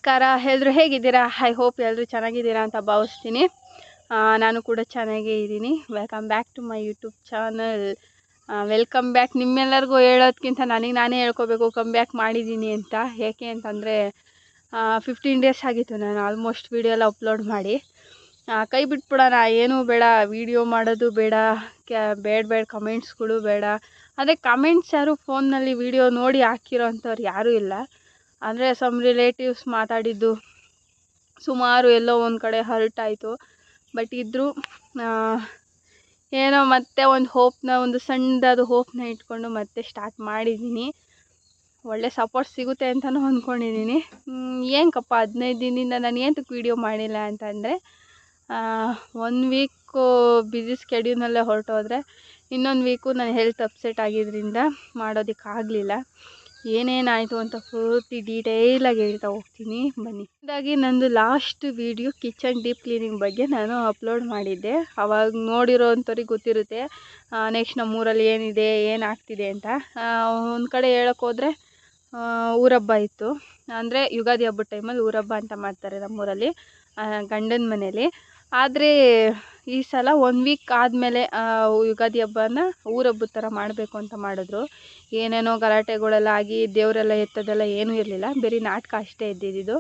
ನಮಸ್ಕಾರ, ಎಲ್ಲರೂ ಹೇಗಿದ್ದೀರಾ? ಐ ಹೋಪ್ ಎಲ್ಲರೂ ಚೆನ್ನಾಗಿದ್ದೀರಾ ಅಂತ ಭಾವಿಸ್ತೀನಿ. ನಾನು ಕೂಡ ಚೆನ್ನಾಗೇ ಇದ್ದೀನಿ. Welcome back to my YouTube channel. Welcome back ನಿಮ್ಮೆಲ್ಲರಿಗೂ ಹೇಳೋದಕ್ಕಿಂತ ನನಗೆ ನಾನೇ ಹೇಳ್ಕೋಬೇಕು ಕಮ್ ಬ್ಯಾಕ್ ಮಾಡಿದ್ದೀನಿ ಅಂತ. ಏಕೆ ಅಂತಂದರೆ 15 ಡೇಸ್ ಆಗಿತ್ತು ನಾನು ಆಲ್ಮೋಸ್ಟ್ ವೀಡಿಯೋ ಎಲ್ಲ ಅಪ್ಲೋಡ್ ಮಾಡಿ. ಕೈ ಬಿಟ್ಬಿಡೋಣ, ಏನೂ ಬೇಡ, ವೀಡಿಯೋ ಮಾಡೋದು ಬೇಡ, ಬೇಡ ಕಮೆಂಟ್ಸ್ಗಳು ಬೇಡ. ಅದೇ ಕಮೆಂಟ್ಸ್ ಯಾರು ಫೋನ್ನಲ್ಲಿ ವೀಡಿಯೋ ನೋಡಿ ಹಾಕಿರೋ ಅಂಥವ್ರು ಯಾರೂ ಇಲ್ಲ. ಅಂದರೆ ಸಮ್ ರಿಲೇಟಿವ್ಸ್ ಮಾತಾಡಿದ್ದು ಸುಮಾರು ಎಲ್ಲೋ ಒಂದು ಕಡೆ ಹರ್ಟ್ ಆಯಿತು. ಬಟ್ ಇದ್ದರೂ ಏನೋ ಮತ್ತೆ ಒಂದು ಸಣ್ಣದಾದ ಹೋಪ್ನ ಇಟ್ಕೊಂಡು ಮತ್ತೆ ಸ್ಟಾರ್ಟ್ ಮಾಡಿದ್ದೀನಿ. ಒಳ್ಳೆ ಸಪೋರ್ಟ್ ಸಿಗುತ್ತೆ ಅಂತಲೂ ಅಂದ್ಕೊಂಡಿದ್ದೀನಿ. ಏನಕ್ಕಪ್ಪ 15 ದಿನದಿಂದ ನಾನು ಏನಕ್ಕೆ ವೀಡಿಯೋ ಮಾಡಿಲ್ಲ ಅಂತಂದರೆ 1 ವೀಕು ಬ್ಯುಸಿ ಸ್ಕೆಡ್ಯೂಲ್ನಲ್ಲೇ ಹೊರಟೋದ್ರೆ, ಇನ್ನೊಂದು ವೀಕು ನನ್ನ ಹೆಲ್ತ್ ಅಪ್ಸೆಟ್ ಆಗಿದ್ದರಿಂದ ಮಾಡೋದಕ್ಕಾಗಲಿಲ್ಲ. ಏನೇನಾಯಿತು ಅಂತ ಪೂರ್ತಿ ಡೀಟೇಲಾಗಿ ಹೇಳ್ತಾ ಹೋಗ್ತೀನಿ, ಬನ್ನಿ. ಇದಾಗಿ ನಂದು last video kitchen deep cleaning ಬಗ್ಗೆ ನಾನು ಅಪ್ಲೋಡ್ ಮಾಡಿದ್ದೆ. ಅವಾಗ ನೋಡಿರೋ ಅಂಥವ್ರಿಗೆ ಗೊತ್ತಿರುತ್ತೆ ನೆಕ್ಸ್ಟ್ ನಮ್ಮೂರಲ್ಲಿ ಏನಿದೆ, ಏನಾಗ್ತಿದೆ ಅಂತ. ಒಂದು ಕಡೆ ಹೇಳೋಕ್ಕೋದ್ರೆ ಊರಹಬ್ಬ ಇತ್ತು. ಅಂದರೆ ಯುಗಾದಿ ಹಬ್ಬದ ಟೈಮಲ್ಲಿ ಊರಹಬ್ಬ ಅಂತ ಮಾಡ್ತಾರೆ ನಮ್ಮೂರಲ್ಲಿ, ಗಂಡನ ಮನೇಲಿ. ಆದರೆ ಈ ಸಲ 1 ವೀಕ್ ಆದಮೇಲೆ ಯುಗಾದಿ ಹಬ್ಬನ ಊರಹಬ್ಬದ ಥರ ಮಾಡಬೇಕು ಅಂತ ಮಾಡಿದ್ರು. ಏನೇನೋ ಗಲಾಟೆಗಳೆಲ್ಲ ಆಗಿ ದೇವರೆಲ್ಲ ಎತ್ತೋದೆಲ್ಲ ಏನೂ ಇರಲಿಲ್ಲ, ಬರೀ ನಾಟಕ ಅಷ್ಟೇ ಇದ್ದಿದ್ದು.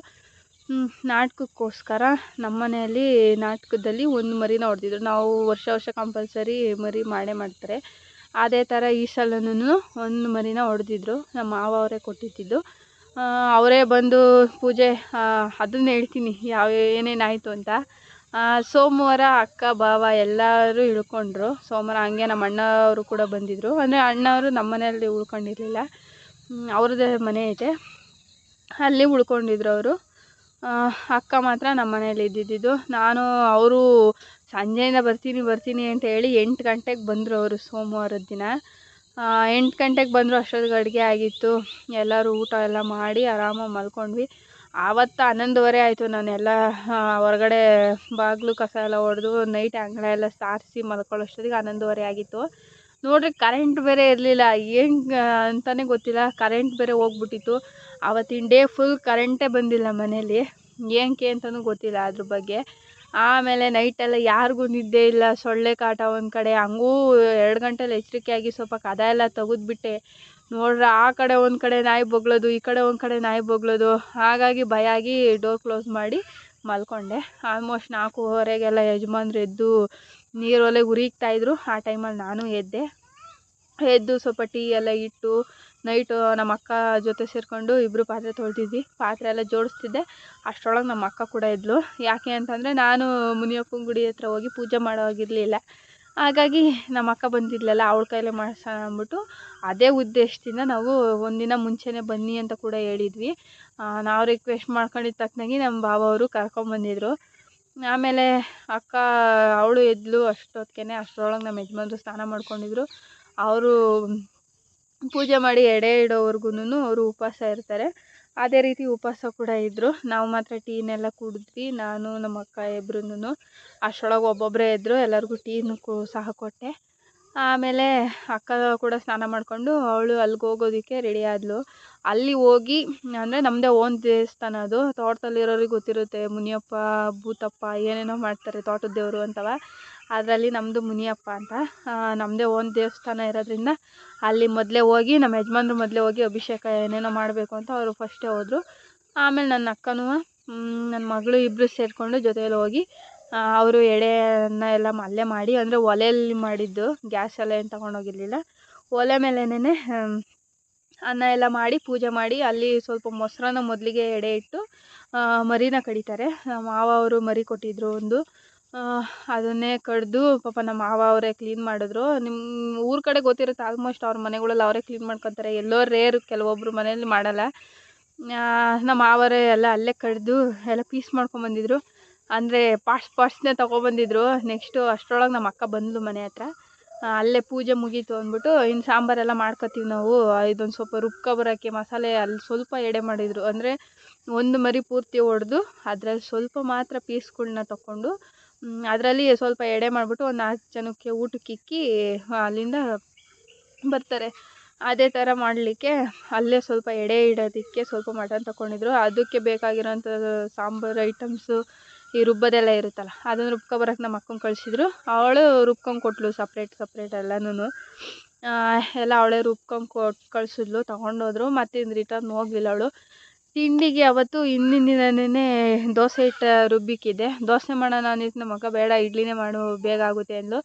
ನಾಟಕಕ್ಕೋಸ್ಕರ ನಮ್ಮ ಮನೆಯಲ್ಲಿ ನಾಟಕದಲ್ಲಿ ಒಂದು ಮರಿನ ಹೊಡೆದಿದ್ರು. ನಾವು ವರ್ಷ ಕಂಪಲ್ಸರಿ ಮರಿ ಮಾಡೇ ಮಾಡ್ತಾರೆ. ಅದೇ ಥರ ಈ ಸಲನೂ ಒಂದು ಮರಿನ ಹೊಡೆದಿದ್ರು. ನಮ್ಮ ಮಾವ ಅವರೇ ಕೊಟ್ಟಿದ್ದು. ಅವರೇ ಬಂದು ಪೂಜೆ, ಅದನ್ನು ಹೇಳ್ತೀನಿ ಏನೇನಾಯಿತು ಅಂತ. ಸೋಮವಾರ ಅಕ್ಕ ಬಾವ ಎಲ್ಲರೂ ಇಳ್ಕೊಂಡ್ರು. ಸೋಮವಾರ ಹಂಗೆ ನಮ್ಮ ಅಣ್ಣವರು ಕೂಡ ಬಂದಿದ್ದರು. ಅಂದರೆ ಅಣ್ಣವರು ನಮ್ಮ ಮನೆಯಲ್ಲಿ ಉಳ್ಕೊಂಡಿರಲಿಲ್ಲ, ಅವ್ರದ್ದೇ ಮನೆ ಇದೆ, ಅಲ್ಲಿ ಉಳ್ಕೊಂಡಿದ್ರು ಅವರು. ಅಕ್ಕ ಮಾತ್ರ ನಮ್ಮ ಮನೇಲಿ ಇದ್ದಿದ್ದು. ಅವರು ಸಂಜೆಯಿಂದ ಬರ್ತೀನಿ ಅಂತ ಹೇಳಿ 8 ಗಂಟೆಗೆ ಬಂದರು ಅವರು ಸೋಮವಾರದ ದಿನ. 8 ಗಂಟೆಗೆ ಬಂದರು. ಅಷ್ಟೊತ್ತಿಗೆ ಅಡುಗೆ ಆಗಿತ್ತು. ಎಲ್ಲರೂ ಊಟ ಎಲ್ಲ ಮಾಡಿ ಆರಾಮಾಗಿ ಮಲ್ಕೊಂಡ್ವಿ. ಆವತ್ತು 11:30 ಆಯಿತು. ನಾನೆಲ್ಲ ಹೊರಗಡೆ ಬಾಗಿಲು ಕಸ ಎಲ್ಲ ಹೊಡೆದು ನೈಟ್ ಅಂಗಳ ಎಲ್ಲ ಸಾರಿಸಿ ಮಲ್ಕೊಳ್ಳೋಷ್ಟೊತ್ತಿಗೆ 11:30 ಆಗಿತ್ತು. ನೋಡ್ರಿ, ಕರೆಂಟ್ ಬೇರೆ ಇರಲಿಲ್ಲ. ಏನು ಅಂತಲೇ ಗೊತ್ತಿಲ್ಲ, ಕರೆಂಟ್ ಬೇರೆ ಹೋಗ್ಬಿಟ್ಟಿತ್ತು. ಆವತ್ತಿನ ಡೇ ಫುಲ್ ಕರೆಂಟೇ ಬಂದಿಲ್ಲ ಮನೇಲಿ. ಏನಕ್ಕೆ ಅಂತಲೂ ಗೊತ್ತಿಲ್ಲ ಅದ್ರ ಬಗ್ಗೆ. ಆಮೇಲೆ ನೈಟೆಲ್ಲ ಯಾರಿಗೂ ನಿದ್ದೆ ಇಲ್ಲ, ಸೊಳ್ಳೆ ಕಾಟ ಒಂದು ಕಡೆ. ಹಂಗೂ 2 ಗಂಟೆಲಿ ಎಚ್ಚರಿಕೆ ಆಗಿ ಸ್ವಲ್ಪ ಕದ ಎಲ್ಲ ತೆಗೆದ್ಬಿಟ್ಟೆ. ನೋಡ್ರೆ ಆ ಕಡೆ ಒಂದು ಕಡೆ ನಾಯಿ ಬೊಗಳೋದು, ಈ ಕಡೆ ಒಂದು ಕಡೆ ನಾಯಿ ಬೊಗಳೋದು. ಹಾಗಾಗಿ ಭಯ ಆಗಿ ಡೋರ್ ಕ್ಲೋಸ್ ಮಾಡಿ ಮಲ್ಕೊಂಡೆ. ಆಲ್ಮೋಸ್ಟ್ 4:30ಗೆಲ್ಲ ಯಜಮಾನ್ರು ಎದ್ದು ನೀರು ಒಲೆಗೆ ಉರಿತಾಯಿದ್ರು. ಆ ಟೈಮಲ್ಲಿ ನಾನು ಎದ್ದು ಸ್ವಲ್ಪ ಟೀ ಎಲ್ಲ ಇಟ್ಟು ನೈಟು ನಮ್ಮ ಅಕ್ಕ ಜೊತೆ ಸೇರಿಕೊಂಡು ಇಬ್ಬರು ಪಾತ್ರೆ ತೊಳ್ತಿದ್ವಿ. ಪಾತ್ರೆ ಎಲ್ಲ ಜೋಡಿಸ್ತಿದ್ದೆ. ಅಷ್ಟರೊಳಗೆ ನಮ್ಮ ಅಕ್ಕ ಕೂಡ ಇದ್ಲು. ಯಾಕೆ ಅಂತಂದರೆ ನಾನು ಮುನಿಯಪ್ಪನ ಗುಡಿ ಹತ್ರ ಹೋಗಿ ಪೂಜೆ ಮಾಡೋವಾಗಿರಲಿಲ್ಲ. ಹಾಗಾಗಿ ನಮ್ಮ ಅಕ್ಕ ಬಂದಿದ್ಲಲ್ಲ, ಅವಳ ಕೈಲೇ ಮಾಡಿಸೋಣ ಅಂದ್ಬಿಟ್ಟು ಅದೇ ಉದ್ದೇಶದಿಂದ ನಾವು ಒಂದಿನ ಮುಂಚೆನೇ ಬನ್ನಿ ಅಂತ ಕೂಡ ಹೇಳಿದ್ವಿ. ನಾವು ರಿಕ್ವೆಸ್ಟ್ ಮಾಡ್ಕೊಂಡಿದ್ದ ತಕ್ಕನಾಗಿ ನಮ್ಮ ಭಾವ ಅವರು ಕರ್ಕೊಂಬಂದಿದ್ರು. ಆಮೇಲೆ ಅಕ್ಕ ಅವಳು ಎದ್ಲು ಅಷ್ಟೊತ್ತಿಗೆ. ಅಷ್ಟರೊಳಗೆ ನಮ್ಮ ಯಜಮಾನ್ರು ಸ್ನಾನ ಮಾಡ್ಕೊಂಡಿದ್ರು. ಅವರು ಪೂಜೆ ಮಾಡಿ ಎಡೆ ಇಡೋವರೆಗೂ ಅವರು ಉಪವಾಸ ಇರ್ತಾರೆ. ಅದೇ ರೀತಿ ಉಪವಾಸ ಕೂಡ ಇದ್ದರು. ನಾವು ಮಾತ್ರ ಟೀನೆಲ್ಲ ಕುಡಿದ್ವಿ, ನಾನು ನಮ್ಮ ಅಕ್ಕ ಇಬ್ಬರೂ. ಅಷ್ಟರೊಳಗೆ ಒಬ್ಬೊಬ್ಬರೇ ಇದ್ದರು. ಎಲ್ಲರಿಗೂ ಟೀನು ಸಹ ಕೊಟ್ಟೆ. ಆಮೇಲೆ ಅಕ್ಕ ಕೂಡ ಸ್ನಾನ ಮಾಡಿಕೊಂಡು ಅವಳು ಅಲ್ಲಿಗೆ ಹೋಗೋದಕ್ಕೆ ರೆಡಿ ಆದಳು. ಅಲ್ಲಿ ಹೋಗಿ, ಅಂದರೆ ನಮ್ಮದೇ ಓನ್ ದೇವಸ್ಥಾನ ಅದು. ತೋಟದಲ್ಲಿರೋರಿಗೆ ಗೊತ್ತಿರುತ್ತೆ, ಮುನಿಯಪ್ಪ, ಭೂತಪ್ಪ ಏನೇನೋ ಮಾಡ್ತಾರೆ ತೋಟದ ದೇವರು ಅಂತವ. ಅದರಲ್ಲಿ ನಮ್ಮದು ಮುನಿಯಪ್ಪ ಅಂತ. ನಮ್ಮದೇ ಓನ್ ದೇವಸ್ಥಾನ ಇರೋದ್ರಿಂದ ಅಲ್ಲಿ ಮೊದಲೇ ಹೋಗಿ, ನಮ್ಮ ಯಜಮಾನ್ರು ಮೊದಲೇ ಹೋಗಿ ಅಭಿಷೇಕ ಏನೇನೋ ಮಾಡಬೇಕು ಅಂತ ಅವರು ಫಸ್ಟೇ ಹೋದರು. ಆಮೇಲೆ ನನ್ನ ಅಕ್ಕನೂ ನನ್ನ ಮಗಳು ಇಬ್ಬರು ಸೇರಿಕೊಂಡು ಜೊತೆಯಲ್ಲಿ ಹೋಗಿ ಅವರು ಎಡೆಯನ್ನ ಎಲ್ಲ ಅಲ್ಲೇ ಮಾಡಿ, ಅಂದರೆ ಒಲೆಯಲ್ಲಿ ಮಾಡಿದ್ದು, ಗ್ಯಾಸ್ ಎಲ್ಲ ಏನು ತೊಗೊಂಡೋಗಿರಲಿಲ್ಲ. ಒಲೆ ಮೇಲೇ ಅನ್ನ ಎಲ್ಲ ಮಾಡಿ ಪೂಜೆ ಮಾಡಿ, ಅಲ್ಲಿ ಸ್ವಲ್ಪ ಮೊಸರನ್ನ ಮೊದಲಿಗೆ ಎಡೆ ಇಟ್ಟು ಮರಿನ ಕಡಿತಾರೆ. ನಮ್ಮ ಮಾವ ಅವರು ಮರಿ ಕೊಟ್ಟಿದ್ದರು ಒಂದು. ಅದನ್ನೇ ಕಡಿದು ಪಾಪ ನಮ್ಮ ಮಾವ ಅವರೇ ಕ್ಲೀನ್ ಮಾಡಿದ್ರು. ನಿಮ್ಮ ಊರ ಕಡೆ ಗೊತ್ತಿರುತ್ತೆ, ಆಲ್ಮೋಸ್ಟ್ ಅವ್ರ ಮನೆಗಳಲ್ಲಿ ಅವರೇ ಕ್ಲೀನ್ ಮಾಡ್ಕೊತಾರೆ. ಎಲ್ಲೋ ರೇರ್, ಕೆಲವೊಬ್ಬರು ಮನೇಲಿ ಮಾಡಲ್ಲ. ನಮ್ಮ ಮಾವರೇ ಎಲ್ಲ ಅಲ್ಲೇ ಕಡಿದು ಎಲ್ಲ ಪೀಸ್ ಮಾಡ್ಕೊಂಬಂದಿದ್ರು. ಅಂದರೆ ಪಾರ್ಟ್ಸ್ನೇ ತೊಗೊಬಂದಿದ್ರು. ನೆಕ್ಸ್ಟು ಅಷ್ಟರೊಳಗೆ ನಮ್ಮ ಅಕ್ಕ ಬಂದಳು ಮನೆ ಹತ್ರ. ಅಲ್ಲೇ ಪೂಜೆ ಮುಗೀತು ಅಂದ್ಬಿಟ್ಟು ಇನ್ನು ಸಾಂಬಾರೆಲ್ಲ ಮಾಡ್ಕೊತೀವಿ ನಾವು. ಇದೊಂದು ಸ್ವಲ್ಪ ರುಬ್ಕೊಬರೋಕ್ಕೆ ಮಸಾಲೆ ಅಲ್ಲಿ ಸ್ವಲ್ಪ ಎಡೆ ಮಾಡಿದರು. ಅಂದರೆ ಒಂದು ಮರಿ ಪೂರ್ತಿ ಹೊಡೆದು ಅದರಲ್ಲಿ ಸ್ವಲ್ಪ ಮಾತ್ರ ಪೀಸ್ಗಳನ್ನ ತಗೊಂಡು ಅದರಲ್ಲಿ ಸ್ವಲ್ಪ ಎಡೆ ಮಾಡಿಬಿಟ್ಟು ಒಂದು 4 ಜನಕ್ಕೆ ಊಟಕ್ಕೆ ಇಕ್ಕಿ ಅಲ್ಲಿಂದ ಬರ್ತಾರೆ. ಅದೇ ಥರ ಮಾಡಲಿಕ್ಕೆ ಅಲ್ಲೇ ಸ್ವಲ್ಪ ಎಡೆ ಇಡೋದಕ್ಕೆ ಸ್ವಲ್ಪ ಮಟನ್ ತಗೊಂಡಿದ್ರು. ಅದಕ್ಕೆ ಬೇಕಾಗಿರೋಂಥ ಸಾಂಬಾರು ಐಟಮ್ಸು, ಈ ರುಬ್ಬೋದೆಲ್ಲ ಇರುತ್ತಲ್ಲ, ಅದನ್ನು ರುಬ್ಕೊಬರಕ್ಕೆ ನಮ್ಮ ಅಕ್ಕನ ಕಳಿಸಿದ್ರು. ಅವಳು ರುಬ್ಕೊಂಡು ಕೊಟ್ಲು ಸಪ್ರೇಟ್ ಎಲ್ಲನೂ. ಎಲ್ಲ ಅವಳೇ ರುಬ್ಕೊಂಡು ಕೊಟ್ಟು ಕಳಿಸಿದ್ಲು, ತೊಗೊಂಡೋದ್ರು. ಮತ್ತೆ ರಿಟರ್ನ್ ಹೋಗಲಿಲ್ಲ ಅವಳು. ತಿಂಡಿಗೆ ಅವತ್ತು ಹಿಂದಿನ ದಿನವೇ ದೋಸೆ ಹಿಟ್ಟು ರುಬ್ಬಿಕ್ಕಿದ್ದೆ. ದೋಸೆ ಮಾಡೋಣ ಅಂದಿದ್ದು ನಮ್ಮ ಅಕ್ಕ ಬೇಡ ಇಡ್ಲಿನೇ ಮಾಡು ಬೇಗ ಆಗುತ್ತೆ ಅಂದ್ಲು.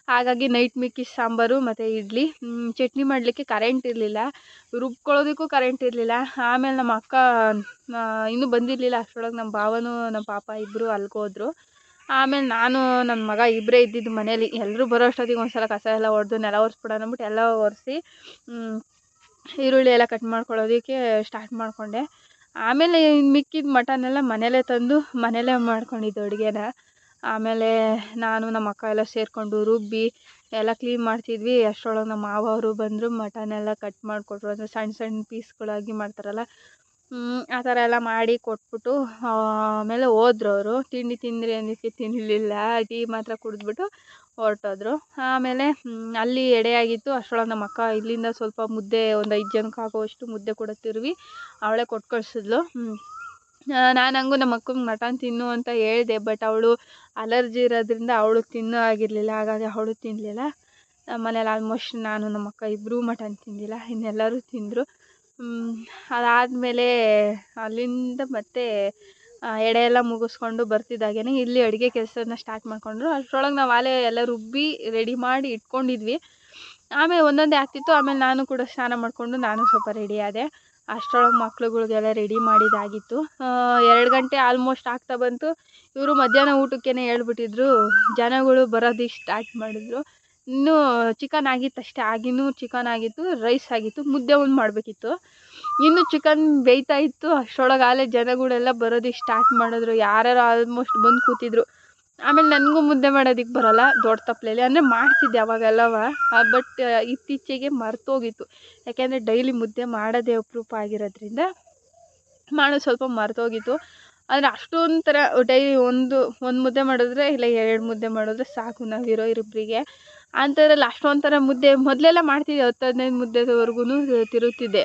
ಹಾಗಾಗಿ ನೈಟ್ ಮಿಕ್ಕಿ ಸಾಂಬಾರು ಮತ್ತು ಇಡ್ಲಿ. ಚಟ್ನಿ ಮಾಡಲಿಕ್ಕೆ ಕರೆಂಟ್ ಇರಲಿಲ್ಲ, ರುಬ್ಕೊಳ್ಳೋದಕ್ಕೂ ಕರೆಂಟ್ ಇರಲಿಲ್ಲ. ಆಮೇಲೆ ನಮ್ಮ ಅಕ್ಕ ಇನ್ನೂ ಬಂದಿರಲಿಲ್ಲ. ಅಷ್ಟರೊಳಗೆ ನಮ್ಮ ಭಾವನೂ ನಮ್ಮ ಪಾಪ ಇಬ್ಬರು ಅಲ್ಗೋದ್ರು. ಆಮೇಲೆ ನಾನು ನನ್ನ ಮಗ ಇಬ್ಬರೇ ಇದ್ದಿದ್ದು ಮನೇಲಿ. ಎಲ್ಲರೂ ಬರೋ ಅಷ್ಟೊತ್ತಿಗೆ ಒಂದ್ಸಲ ಕಸ ಎಲ್ಲ ಹೊಡೆದು ನೆಲ ಒರೆಸ್ಬಿಡೋಣ ಅಂದ್ಬಿಟ್ಟು ಎಲ್ಲ ಒರೆಸಿ ಈರುಳ್ಳಿ ಎಲ್ಲ ಕಟ್ ಮಾಡ್ಕೊಳ್ಳೋದಕ್ಕೆ ಸ್ಟಾರ್ಟ್ ಮಾಡಿಕೊಂಡೆ. ಆಮೇಲೆ ಮಿಕ್ಕಿದ ಮಟನೆಲ್ಲ ಮನೇಲೇ ತಂದು ಮನೇಲೇ ಮಾಡ್ಕೊಂಡಿದ್ದು ಅಡುಗೆನ. ಆಮೇಲೆ ನಾನು ನಮ್ಮ ಅಕ್ಕ ಎಲ್ಲ ಸೇರಿಕೊಂಡು ರುಬ್ಬಿ ಎಲ್ಲ ಕ್ಲೀನ್ ಮಾಡ್ತಿದ್ವಿ. ಅಷ್ಟರೊಳಗೆ ನಮ್ಮ ಮಾವ ಅವರು ಬಂದರು, ಮಟನೆಲ್ಲ ಕಟ್ ಮಾಡಿಕೊಟ್ರು. ಅಂದರೆ ಸಣ್ಣ ಪೀಸ್ಗಳಾಗಿ ಮಾಡ್ತಾರಲ್ಲ, ಆ ಥರ ಎಲ್ಲ ಮಾಡಿ ಕೊಟ್ಬಿಟ್ಟು ಆಮೇಲೆ ಹೋದ್ರು ಅವರು. ತಿಂಡಿ ತಿಂದ್ರಿ ಅನ್ನೋದಕ್ಕೆ ತಿನ್ನಲಿಲ್ಲ, ಟೀ ಮಾತ್ರ ಕುಡಿದ್ಬಿಟ್ಟು ಹೊರಟೋದ್ರು. ಆಮೇಲೆ ಅಲ್ಲಿ ಎಡೆಯಾಗಿತ್ತು. ಅಷ್ಟರೊಳಗೆ ನಮ್ಮ ಅಕ್ಕ ಇಲ್ಲಿಂದ ಸ್ವಲ್ಪ ಮುದ್ದೆ ಒಂದು 5 ಜನಕ್ಕೆ ಆಗೋವಷ್ಟು ಮುದ್ದೆ ಕೂಡ ತಿರುವಿ ಅವಳೇ ಕೊಟ್ಟು ಕಳಿಸಿದ್ಲು. ನಾನು ಹಂಗೂ ನಮ್ಮ ಅಕ್ಕಂಗೆ ಮಟನ್ ತಿನ್ನು ಅಂತ ಹೇಳಿದೆ, ಬಟ್ ಅವಳು ಅಲರ್ಜಿ ಇರೋದ್ರಿಂದ ಅವಳು ತಿನ್ನೋ ಆಗಿರಲಿಲ್ಲ. ಹಾಗಾಗಿ ಅವಳು ತಿನ್ನಲಿಲ್ಲ. ನಮ್ಮ ಮನೇಲಿ ಆಲ್ಮೋಸ್ಟ್ ನಾನು ನಮ್ಮ ಅಕ್ಕ ಇಬ್ಬರೂ ಮಟನ್ ತಿಂದಿಲ್ಲ, ಇನ್ನೆಲ್ಲರೂ ತಿಂದರು. ಅದಾದಮೇಲೆ ಅಲ್ಲಿಂದ ಮತ್ತೆ ಎಡೆ ಎಲ್ಲ ಮುಗಿಸ್ಕೊಂಡು ಬರ್ತಿದ್ದಾಗೇ ಇಲ್ಲಿ ಅಡುಗೆ ಕೆಲಸನ ಸ್ಟಾರ್ಟ್ ಮಾಡಿಕೊಂಡ್ರು. ಅಷ್ಟರೊಳಗೆ ನಾವು ಆಲೇ ಎಲ್ಲ ರುಬ್ಬಿ ರೆಡಿ ಮಾಡಿ ಇಟ್ಕೊಂಡಿದ್ವಿ. ಆಮೇಲೆ ಒಂದೊಂದೇ ಆಗ್ತಿತ್ತು. ಆಮೇಲೆ ನಾನು ಕೂಡ ಸ್ನಾನ ಮಾಡಿಕೊಂಡು ನಾನು ಸ್ವಲ್ಪ ರೆಡಿ ಆದೆ. ಅಷ್ಟರೊಳಗೆ ಮಕ್ಳುಗಳಿಗೆಲ್ಲ ರೆಡಿ ಮಾಡಿದ್ದಾಗಿತ್ತು. 2 ಗಂಟೆ ಆಲ್ಮೋಸ್ಟ್ ಆಗ್ತಾ ಬಂತು. ಇವರು ಮಧ್ಯಾಹ್ನ ಊಟಕ್ಕೇ ಹೇಳ್ಬಿಟ್ಟಿದ್ರು. ಜನಗಳು ಬರೋದಕ್ಕೆ ಸ್ಟಾರ್ಟ್ ಮಾಡಿದ್ರು. ಇನ್ನೂ ಚಿಕನ್ ಆಗಿತ್ತು ಅಷ್ಟೇ, ಆಗಿನ್ನೂ ಚಿಕನ್ ಆಗಿತ್ತು, ರೈಸ್ ಆಗಿತ್ತು, ಮುದ್ದೆ ಒಂದು ಮಾಡಬೇಕಿತ್ತು. ಇನ್ನು ಚಿಕನ್ ಬೇಯ್ತಾ ಇತ್ತು. ಅಷ್ಟರೊಳಗೆ ಆಲೇ ಜನಗಳೆಲ್ಲ ಬರೋದಕ್ಕೆ ಸ್ಟಾರ್ಟ್ ಮಾಡಿದ್ರು. ಯಾರ್ಯಾರು ಆಲ್ಮೋಸ್ಟ್ ಬಂದು ಕೂತಿದ್ರು. ಆಮೇಲೆ ನನಗೂ ಮುದ್ದೆ ಮಾಡೋದಕ್ಕೆ ಬರೋಲ್ಲ ದೊಡ್ಡ ತಪ್ಪಲೆಯಲ್ಲಿ, ಅಂದರೆ ಮಾಡ್ತಿದ್ದೆ ಅವಾಗೆಲ್ಲವ. ಬಟ್ ಇತ್ತೀಚೆಗೆ ಮರ್ತೋಗಿತ್ತು. ಯಾಕೆಂದರೆ ಡೈಲಿ ಮುದ್ದೆ ಮಾಡೋದೇ ಅಪರೂಪ ಆಗಿರೋದ್ರಿಂದ ಮಾಡೋದು ಸ್ವಲ್ಪ ಮರ್ತೋಗಿತ್ತು. ಅಂದರೆ ಅಷ್ಟೊಂದು ಥರ ಡೈಲಿ ಒಂದು ಮುದ್ದೆ ಮಾಡಿದ್ರೆ ಇಲ್ಲ 2 ಮುದ್ದೆ ಮಾಡಿದ್ರೆ ಸಾಕು ನಾವಿರೋ ಇಬ್ಬರಿಗೆ. ಅಂಥದ್ರಲ್ಲಿ ಅಷ್ಟೊಂದು ಥರ ಮುದ್ದೆ ಮೊದಲೆಲ್ಲ ಮಾಡ್ತಿದ್ದೆ, 10-15 ಮುದ್ದೆವರೆಗೂ ತಿರುಗ್ತಿದ್ದೆ.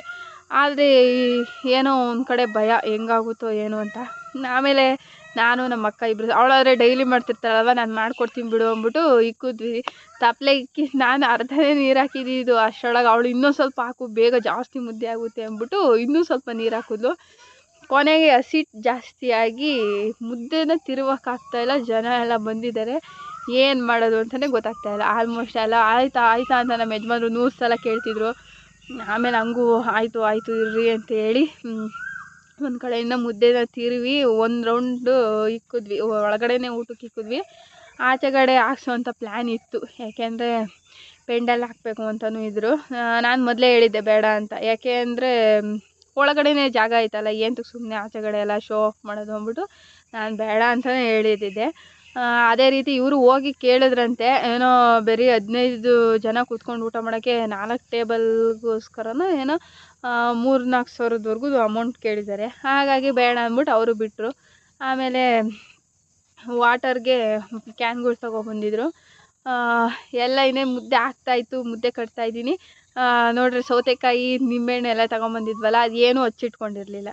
ಆದರೆ ಏನೋ ಒಂದು ಕಡೆ ಭಯ ಹೆಂಗಾಗುತ್ತೋ ಏನೋ ಅಂತ. ಆಮೇಲೆ ನಾನು ನಮ್ಮ ಅಕ್ಕ ಇಬ್ಬರು, ಅವಳಾದರೆ ಡೈಲಿ ಮಾಡ್ತಿರ್ತಾಳಲ್ವ, ನಾನು ಮಾಡ್ಕೊಡ್ತೀನಿ ಬಿಡು ಅಂದ್ಬಿಟ್ಟು ಇಕ್ಕಿದ್ವಿ. ತಪ್ಪಲೆ ಇಕ್ಕಿ ನಾನು ಅರ್ಧನೇ ನೀರು ಹಾಕಿದ್ದು. ಅಷ್ಟರೊಳಗೆ ಅವಳು ಇನ್ನೂ ಸ್ವಲ್ಪ ಹಾಕು ಬೇಗ ಜಾಸ್ತಿ ಮುದ್ದೆ ಆಗುತ್ತೆ ಅಂದ್ಬಿಟ್ಟು ಇನ್ನೂ ಸ್ವಲ್ಪ ನೀರು ಹಾಕಿದ್ಲು. ಕೊನೆಗೆ ಹಸಿ ಜಾಸ್ತಿಯಾಗಿ ಮುದ್ದೆನ ತಿರುವಕ್ಕಾಗ್ತಾಯಿಲ್ಲ. ಜನ ಎಲ್ಲ ಬಂದಿದ್ದಾರೆ, ಏನು ಮಾಡೋದು ಅಂತಲೇ ಗೊತ್ತಾಗ್ತಾಯಿಲ್ಲ. ಆಲ್ಮೋಸ್ಟ್ ಎಲ್ಲ ಆಯ್ತಾ ಅಂತ ನಮ್ಮ ಯಜಮಾನ್ರು 100 ಸಲ ಕೇಳ್ತಿದ್ರು. ಆಮೇಲೆ ಹಂಗೂ ಆಯಿತು ಇರ್ರಿ ಅಂತ ಹೇಳಿ ಒಂದು ಕಡೆಯಿಂದ ಮುದ್ದೆನ ತಿರುವಿ ಒಂದು ರೌಂಡು ಇಕ್ಕಿದ್ವಿ. ಒಳಗಡೆನೇ ಊಟಕ್ಕೆ ಇಕ್ಕಿದ್ವಿ. ಆಚೆಗಡೆ ಹಾಕ್ಸೋವಂಥ ಪ್ಲ್ಯಾನ್ ಇತ್ತು. ಯಾಕೆಂದರೆ ಪೆಂಡಲ್ ಹಾಕಬೇಕು ಅಂತಲೂ ಇದ್ದರು. ನಾನು ಮೊದಲೇ ಹೇಳಿದ್ದೆ ಬೇಡ ಅಂತ. ಯಾಕೆ ಅಂದರೆ ಒಳಗಡೆನೇ ಜಾಗ ಐತಲ್ಲ, ಏನಕ್ಕೆ ಸುಮ್ಮನೆ ಆಚೆಗಡೆ ಎಲ್ಲ ಶೋ ಆಫ್ ಮಾಡೋದು ಅಂದ್ಬಿಟ್ಟು ನಾನು ಬೇಡ ಅಂತಲೇ ಹೇಳಿದ್ದೆ. ಅದೇ ರೀತಿ ಇವರು ಹೋಗಿ ಕೇಳಿದ್ರಂತೆ, ಏನೋ ಬರೀ 15 ಜನ ಕೂತ್ಕೊಂಡು ಊಟ ಮಾಡೋಕ್ಕೆ 4 ಟೇಬಲ್ಗೋಸ್ಕರನೋ ಏನೋ 3-4 ಸಾವಿರದವರೆಗೂ ಅಮೌಂಟ್ ಕೇಳಿದ್ದಾರೆ. ಹಾಗಾಗಿ ಬೇಡ ಅಂದ್ಬಿಟ್ಟು ಅವರು ಬಿಟ್ಟರು. ಆಮೇಲೆ ವಾಟರ್ಗೆ ಕ್ಯಾನ್ಗಳು ತೊಗೊಬಂದಿದ್ರು. ಎಲ್ಲ ಇನ್ನೇ ಮುದ್ದೆ ಆಗ್ತಾಯಿತ್ತು, ಮುದ್ದೆ ಕಟ್ತಾಯಿದ್ದೀನಿ. ನೋಡ್ರಿ ಸೌತೆಕಾಯಿ ನಿಂಬೆಹಣ್ಣು ಎಲ್ಲ ತೊಗೊಂಬಂದಿದ್ವಲ್ಲ, ಅದೇನೂ ಹಚ್ಚಿಟ್ಕೊಂಡಿರಲಿಲ್ಲ.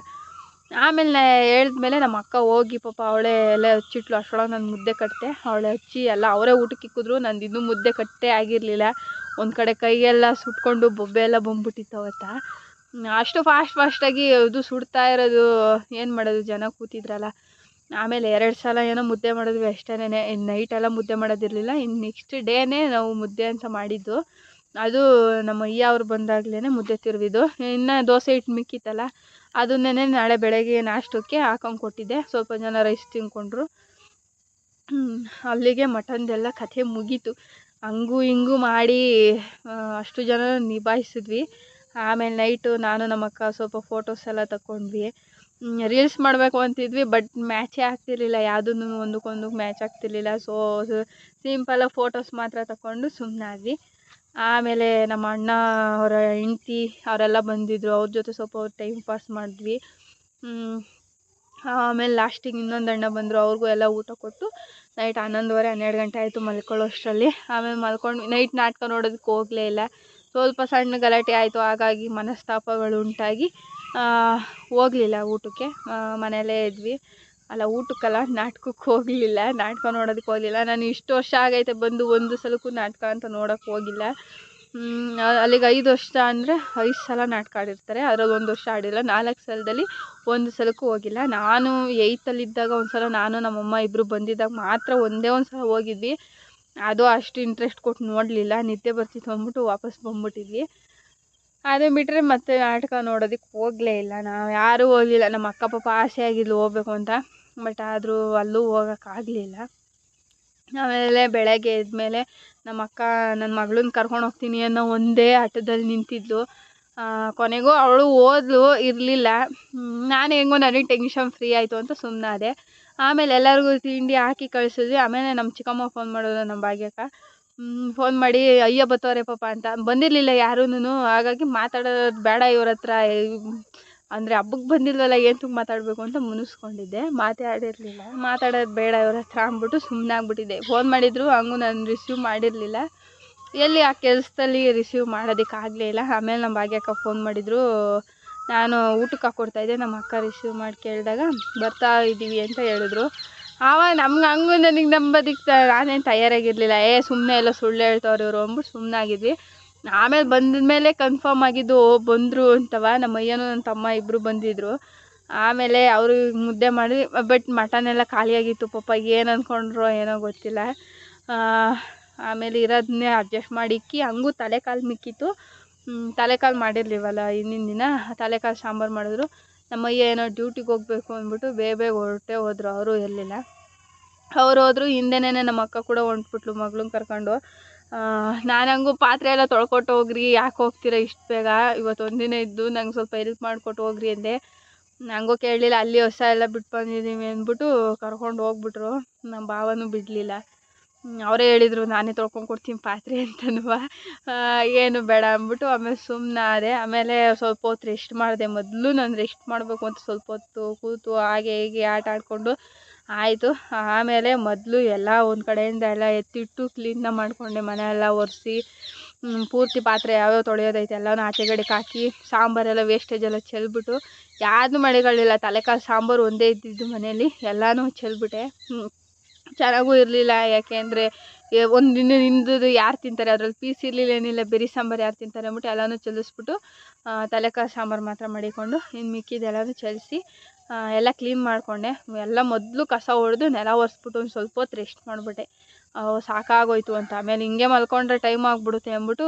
ಆಮೇಲೆ ಹೇಳಿದ್ಮೇಲೆ ನಮ್ಮ ಅಕ್ಕ ಹೋಗಿ ಪಾಪ ಅವಳೇ ಎಲ್ಲ ಹಚ್ಚಿಟ್ಲು. ಅಷ್ಟರೊಳಗೆ ನಾನು ಮುದ್ದೆ ಕಟ್ಟಿದೆ. ಅವಳೇ ಹಚ್ಚಿ ಎಲ್ಲ ಅವರೇ ಊಟಕ್ಕೆ ಇಕ್ಕಿದ್ರು. ನಂದು ಇನ್ನೂ ಮುದ್ದೆ ಕಟ್ಟೇ ಆಗಿರಲಿಲ್ಲ. ಒಂದು ಕಡೆ ಕೈಯೆಲ್ಲ ಸುಟ್ಕೊಂಡು ಬೊಬ್ಬೆ ಎಲ್ಲ ಬಂದ್ಬಿಟ್ಟಿತ್ತು ಅವತ್ತು. ಅಷ್ಟು ಫಾಸ್ಟಾಗಿ ಅದು ಸುಡ್ತಾ ಇರೋದು, ಏನು ಮಾಡೋದು, ಜನ ಕೂತಿದ್ರಲ್ಲ. ಆಮೇಲೆ 2 ಸಲ ಏನೋ ಮುದ್ದೆ ಮಾಡಿದ್ವಿ ಅಷ್ಟೇನೆ. ನೈಟೆಲ್ಲ ಮುದ್ದೆ ಮಾಡೋದಿರಲಿಲ್ಲ. ಇನ್ನು ನೆಕ್ಸ್ಟ್ ಡೇನೇ ನಾವು ಮುದ್ದೆ ಅಂತ ಮಾಡಿದ್ದು. ಅದು ನಮ್ಮ ಅಯ್ಯ ಅವ್ರು ಬಂದಾಗಲೇ ಮುದ್ದೆ ತಿರುವಿದ್ದು. ಇನ್ನು ದೋಸೆ ಹಿಟ್ಟು ಮಿಕ್ಕಿತ್ತಲ್ಲ, ಅದನ್ನೇ ನಾಳೆ ಬೆಳಗ್ಗೆ ನಾಷ್ಟಕ್ಕೆ ಹಾಕೊಂಡು ಕೊಟ್ಟಿದ್ದೆ. ಸ್ವಲ್ಪ ಜನ ರೈಸ್ ತಿಂದ್ಕೊಂಡ್ರು. ಅಲ್ಲಿಗೆ ಮಟನ್ದೆಲ್ಲ ಕಥೆ ಮುಗೀತು. ಹಂಗೂ ಹಿಂಗೂ ಮಾಡಿ ಅಷ್ಟು ಜನ ನಿಭಾಯಿಸಿದ್ವಿ. ಆಮೇಲೆ ನೈಟು ನಾನು ನಮ್ಮ ಅಕ್ಕ ಸ್ವಲ್ಪ ಫೋಟೋಸ್ ಎಲ್ಲ ತಗೊಂಡ್ವಿ. ರೀಲ್ಸ್ ಮಾಡಬೇಕು ಅಂತಿದ್ವಿ, ಬಟ್ ಮ್ಯಾಚೇ ಆಗ್ತಿರ್ಲಿಲ್ಲ. ಯಾವುದೂ ಒಂದಕ್ಕೊಂದು ಮ್ಯಾಚ್ ಆಗ್ತಿರ್ಲಿಲ್ಲ. ಸೊ ಸಿಂಪಲಾಗಿ ಫೋಟೋಸ್ ಮಾತ್ರ ತಗೊಂಡು ಸುಮ್ಮನಾದ್ವಿ. ಆಮೇಲೆ ನಮ್ಮ ಅಣ್ಣ ಅವರ ಹೆಂಡ್ತಿ ಅವರೆಲ್ಲ ಬಂದಿದ್ದರು. ಅವ್ರ ಜೊತೆ ಸ್ವಲ್ಪ ಟೈಮ್ ಪಾಸ್ ಮಾಡಿದ್ವಿ. ಆಮೇಲೆ ಲಾಸ್ಟಿಗೆ ಇನ್ನೊಂದು ಅಣ್ಣ ಬಂದರು. ಅವ್ರಿಗೂ ಎಲ್ಲ ಊಟ ಕೊಟ್ಟು ನೈಟ್ 11:30-12 ಗಂಟೆ ಆಯಿತು ಮಲ್ಕೊಳ್ಳೋ ಅಷ್ಟರಲ್ಲಿ. ಆಮೇಲೆ ಮಲ್ಕೊಂಡು ನೈಟ್ ನಾಟಕ ನೋಡೋದಕ್ಕೆ ಹೋಗಲೇ ಇಲ್ಲ. ಸ್ವಲ್ಪ ಸಣ್ಣ ಗಲಾಟೆ ಆಯಿತು. ಹಾಗಾಗಿ ಮನಸ್ತಾಪಗಳು ಉಂಟಾಗಿ ಹೋಗಲಿಲ್ಲ ಊಟಕ್ಕೆ. ಮನೆಯಲ್ಲೇ ಇದ್ವಿ. ಅಲ್ಲ, ಊಟಕ್ಕಲ್ಲ, ನಾಟಕಕ್ಕೆ ಹೋಗಲಿಲ್ಲ. ನಾಟಕ ನೋಡೋದಕ್ಕೆ ಹೋಗಲಿಲ್ಲ. ನಾನು ಇಷ್ಟು ವರ್ಷ ಆಗೈತೆ ಬಂದು ಒಂದು ಸಲಕ್ಕೂ ನಾಟಕ ಅಂತ ನೋಡೋಕ್ಕೆ ಹೋಗಿಲ್ಲ. ಅಲ್ಲಿಗೆ 5 ವರ್ಷ ಅಂದರೆ 5 ಸಲ ನಾಟಕ ಆಡಿರ್ತಾರೆ. ಅದರಲ್ಲಿ 1 ವರ್ಷ ಆಡಿಲ್ಲ. 4 ಸಲದಲ್ಲಿ 1 ಸಲಕ್ಕೂ ಹೋಗಿಲ್ಲ. ನಾನು 8ಲ್ಲಿದ್ದಾಗ ಒಂದು ಸಲ, ನಾನು ನಮ್ಮಮ್ಮ ಇಬ್ಬರು ಬಂದಿದ್ದಾಗ ಮಾತ್ರ ಒಂದೇ ಒಂದು ಸಲ ಹೋಗಿದ್ವಿ. ಅದು ಅಷ್ಟು ಇಂಟ್ರೆಸ್ಟ್ ಕೊಟ್ಟು ನೋಡಲಿಲ್ಲ, ನಿದ್ದೆ ಬರ್ತಿತ್ತು ಅಂದ್ಬಿಟ್ಟು ವಾಪಸ್ ಬಂದ್ಬಿಟ್ಟಿದ್ವಿ. ಅದು ಬಿಟ್ಟರೆ ಮತ್ತೆ ನಾಟಕ ನೋಡೋದಕ್ಕೆ ಹೋಗಲೇ ಇಲ್ಲ. ನಾವು ಯಾರೂ ಹೋಗಲಿಲ್ಲ. ನಮ್ಮ ಅಕ್ಕ ಪಾಪ ಆಸೆ ಆಗಿದ್ಲು ಹೋಗ್ಬೇಕು ಅಂತ, ಬಟ್ ಆದರೂ ಅಲ್ಲೂ ಹೋಗೋಕ್ಕಾಗಲಿಲ್ಲ. ಆಮೇಲೆ ಬೆಳಗ್ಗೆ ಎದ್ಮೇಲೆ ನಮ್ಮ ಅಕ್ಕ ನನ್ನ ಮಗಳನ್ನ ಕರ್ಕೊಂಡು ಹೋಗ್ತೀನಿ ಅನ್ನೋ ಒಂದೇ ಹಠದಲ್ಲಿ ನಿಂತಿದ್ಲು. ಕೊನೆಗೂ ಅವಳು ಓದ್ಲು ಇರಲಿಲ್ಲ. ನಾನು ಹೆಂಗೋ ನನಗೆ ಟೆನ್ಷನ್ ಫ್ರೀ ಆಯಿತು ಅಂತ ಸುಮ್ಮನಾದೆ. ಆಮೇಲೆ ಎಲ್ಲರಿಗೂ ತಿಂಡಿ ಹಾಕಿ ಕಳಿಸಿದ್ವಿ. ಆಮೇಲೆ ನಮ್ಮ ಚಿಕ್ಕಮ್ಮ ಫೋನ್ ಮಾಡೋದು, ನಮ್ಮ ಭಾಗ್ಯಕ್ಕ ಫೋನ್ ಮಾಡಿ ಅಯ್ಯ ಬತ್ತವ್ರೆ ಪಾಪ ಅಂತ. ಬಂದಿರಲಿಲ್ಲ ಯಾರೂ. ಹಾಗಾಗಿ ಮಾತಾಡೋದು ಬೇಡ ಇವ್ರ ಹತ್ರ, ಅಂದರೆ ಹಬ್ಬಕ್ಕೆ ಬಂದಿಲ್ವಲ್ಲ ಏನು ಮಾತಾಡಬೇಕು ಅಂತ ಮುನಿಸ್ಕೊಂಡಿದ್ದೆ. ಮಾತಾಡಿರಲಿಲ್ಲ. ಮಾತಾಡೋದು ಬೇಡ ಇವ್ರ ಹತ್ರ ಅಂದ್ಬಿಟ್ಟು ಸುಮ್ಮನಾಗ್ಬಿಟ್ಟಿದ್ದೆ. ಫೋನ್ ಮಾಡಿದ್ರು ಹಂಗೂ ನಾನು ರಿಸೀವ್ ಮಾಡಿರಲಿಲ್ಲ. ಎಲ್ಲಿ ಆ ಕೆಲಸದಲ್ಲಿ ರಿಸೀವ್ ಮಾಡೋದಕ್ಕಾಗಲೇ ಇಲ್ಲ. ಆಮೇಲೆ ನಮ್ಮ ಭಾಗ್ಯಕ್ಕ ಫೋನ್ ಮಾಡಿದರು. ನಾನು ಊಟಕ್ಕೆ ಹಾಕ್ಕೊಡ್ತಾಯಿದ್ದೆ. ನಮ್ಮ ಅಕ್ಕ ರಿಸೀವ್ ಮಾಡಿ ಕೇಳಿದಾಗ ಬರ್ತಾ ಇದ್ದೀವಿ ಅಂತ ಹೇಳಿದ್ರು. ಆವಾಗ ನಮ್ಗೆ ಹಂಗೂ ನನಗೆ ನಂಬೋದಕ್ಕೆ ನಾನೇನು ತಯಾರಾಗಿರಲಿಲ್ಲ. ಸುಮ್ಮನೆ ಎಲ್ಲ ಸುಳ್ಳು ಹೇಳ್ತವ್ರು ಇವರು ಅಂದ್ಬಿಟ್ಟು ಸುಮ್ಮನಾಗಿದ್ವಿ. ಆಮೇಲೆ ಬಂದಮೇಲೆ ಕನ್ಫರ್ಮ್ ಆಗಿದ್ದು ಬಂದರು ಅಂತವ. ನಮ್ಮ ಅಯ್ಯನೂ ನನ್ನ ತಮ್ಮ ಇಬ್ಬರು ಬಂದಿದ್ದರು. ಆಮೇಲೆ ಅವರು ಮುದ್ದೆ ಮಾಡಿ, ಬಟ್ ಮಟನ್ ಎಲ್ಲ ಖಾಲಿಯಾಗಿತ್ತು ಪಾಪ. ಏನು ಅಂದ್ಕೊಂಡ್ರೋ ಏನೋ ಗೊತ್ತಿಲ್ಲ. ಆಮೇಲೆ ಇರೋದನ್ನೇ ಅಡ್ಜಸ್ಟ್ ಮಾಡಿ ಇಕ್ಕಿ, ಹಂಗೂ ತಲೆಕಾಲು ಮಿಕ್ಕಿತ್ತು. ತಲೆಕಾಲು ಮಾಡಿರ್ಲಿವಲ್ಲ ಹಿಂದಿನ ದಿನ, ತಲೆಕಾಲು ಸಾಂಬಾರು ಮಾಡಿದ್ರು. ನಮ್ಮ ಅಯ್ಯ ಏನೋ ಡ್ಯೂಟಿಗೆ ಹೋಗಬೇಕು ಅಂದ್ಬಿಟ್ಟು ಬೇಗ ಹೊರಟೆ ಹೋದರು. ಅವರು ಇರಲಿಲ್ಲ. ಅವ್ರು ಹೋದ್ರು. ಹಿಂದೆನೇ ನಮ್ಮ ಅಕ್ಕ ಕೂಡ ಹೊಂಟ್ಬಿಟ್ಲು ಮಗಳನ್ನ ಕರ್ಕೊಂಡು. ನಾನು ಹಂಗೂ ಪಾತ್ರೆ ಎಲ್ಲ ತೊಳ್ಕೊಟ್ಟು ಹೋಗ್ರಿ, ಯಾಕೆ ಹೋಗ್ತೀರಾ ಇಷ್ಟು ಬೇಗ, ಇವತ್ತು ಒಂದಿನ ಇದ್ದು ನಂಗೆ ಸ್ವಲ್ಪ ಹೆಲ್ಪ್ ಮಾಡಿಕೊಟ್ಟು ಹೋಗ್ರಿ ಅಂದೆ. ಹಂಗೂ ಕೇಳಲಿಲ್ಲ. ಅಲ್ಲಿ ಹೊಸ ಎಲ್ಲ ಬಿಟ್ಟು ಬಂದಿದ್ದೀವಿ ಅಂದ್ಬಿಟ್ಟು ಕರ್ಕೊಂಡು ಹೋಗ್ಬಿಟ್ರು. ನಮ್ಮ ಭಾವನೂ ಬಿಡಲಿಲ್ಲ. ಅವರೇ ಹೇಳಿದರು ನಾನೇ ತೊಳ್ಕೊಂಡು ಕೊಡ್ತೀನಿ ಪಾತ್ರೆ ಅಂತನೂ. ಏನು ಬೇಡ ಅಂದ್ಬಿಟ್ಟು ಆಮೇಲೆ ಸುಮ್ಮನಾದೆ. ಆಮೇಲೆ ಸ್ವಲ್ಪ ಹೊತ್ತು ರೆಸ್ಟ್ ಮಾಡಿದೆ. ಮೊದಲು ನಾನು ರೆಸ್ಟ್ ಮಾಡಬೇಕು ಅಂತ ಸ್ವಲ್ಪ ಹೊತ್ತು ಕೂತು ಹಾಗೆ ಹೀಗೆ ಆಟ ಆಡಿಕೊಂಡು ಆಯಿತು. ಆಮೇಲೆ ಮೊದಲು ಎಲ್ಲ ಒಂದು ಕಡೆಯಿಂದ ಎಲ್ಲ ಎತ್ತಿಟ್ಟು ಕ್ಲೀನ್ನ ಮಾಡಿಕೊಂಡೆ. ಮನೆಯೆಲ್ಲ ಒರೆಸಿ ಪೂರ್ತಿ ಪಾತ್ರೆ ಯಾವ್ಯಾವ ತೊಳೆಯೋದೈತೆ ಎಲ್ಲನೂ ಆಚೆಗಡೆಗೆ ಹಾಕಿ, ಸಾಂಬಾರೆಲ್ಲ ವೇಸ್ಟೇಜ್ ಎಲ್ಲ ಚೆಲ್ಬಿಟ್ಟು ಯಾವುದು ಮಳೆಗಳಿಲ್ಲ. ತಲೆಕಾಲು ಸಾಂಬಾರು ಒಂದೇ ಇದ್ದಿದ್ದು ಮನೇಲಿ, ಎಲ್ಲನೂ ಚೆಲ್ಬಿಟ್ಟೆ. ಚೆನ್ನಾಗೂ ಇರಲಿಲ್ಲ. ಯಾಕೆಂದರೆ ಒಂದು ದಿನದಿಂದ ಯಾರು ತಿಂತಾರೆ, ಅದರಲ್ಲಿ ಪೀಸ್ ಇರಲಿಲ್ಲ, ಏನಿಲ್ಲ, ಬರೀ ಸಾಂಬಾರು ಯಾರು ತಿಂತಾರೆ ಅಂದ್ಬಿಟ್ಟು ಎಲ್ಲನೂ ಚೆಲ್ಲಿಸ್ಬಿಟ್ಟು ತಲೆಕಾಲು ಸಾಂಬಾರು ಮಾತ್ರ ಮಾಡಿಕೊಂಡು ಇನ್ನು ಮಿಕ್ಕಿದೆಲ್ಲನೂ ಚೆಲ್ಲಿಸಿ ಎಲ್ಲ ಕ್ಲೀನ್ ಮಾಡಿಕೊಂಡೆ. ಎಲ್ಲ ಮೊದಲು ಕಸ ಹೊಡೆದು ನೆಲ ಒರೆಸ್ಬಿಟ್ಟು ಒಂದು ಸ್ವಲ್ಪ ಹೊತ್ತು ರೆಸ್ಟ್ ಮಾಡಿಬಿಟ್ಟೆ. ಸಾಕಾಗೋಯ್ತು ಅಂತ. ಆಮೇಲೆ ಹಿಂಗೆ ಮಲ್ಕೊಂಡ್ರೆ ಟೈಮ್ ಆಗಿಬಿಡುತ್ತೆ ಅಂದ್ಬಿಟ್ಟು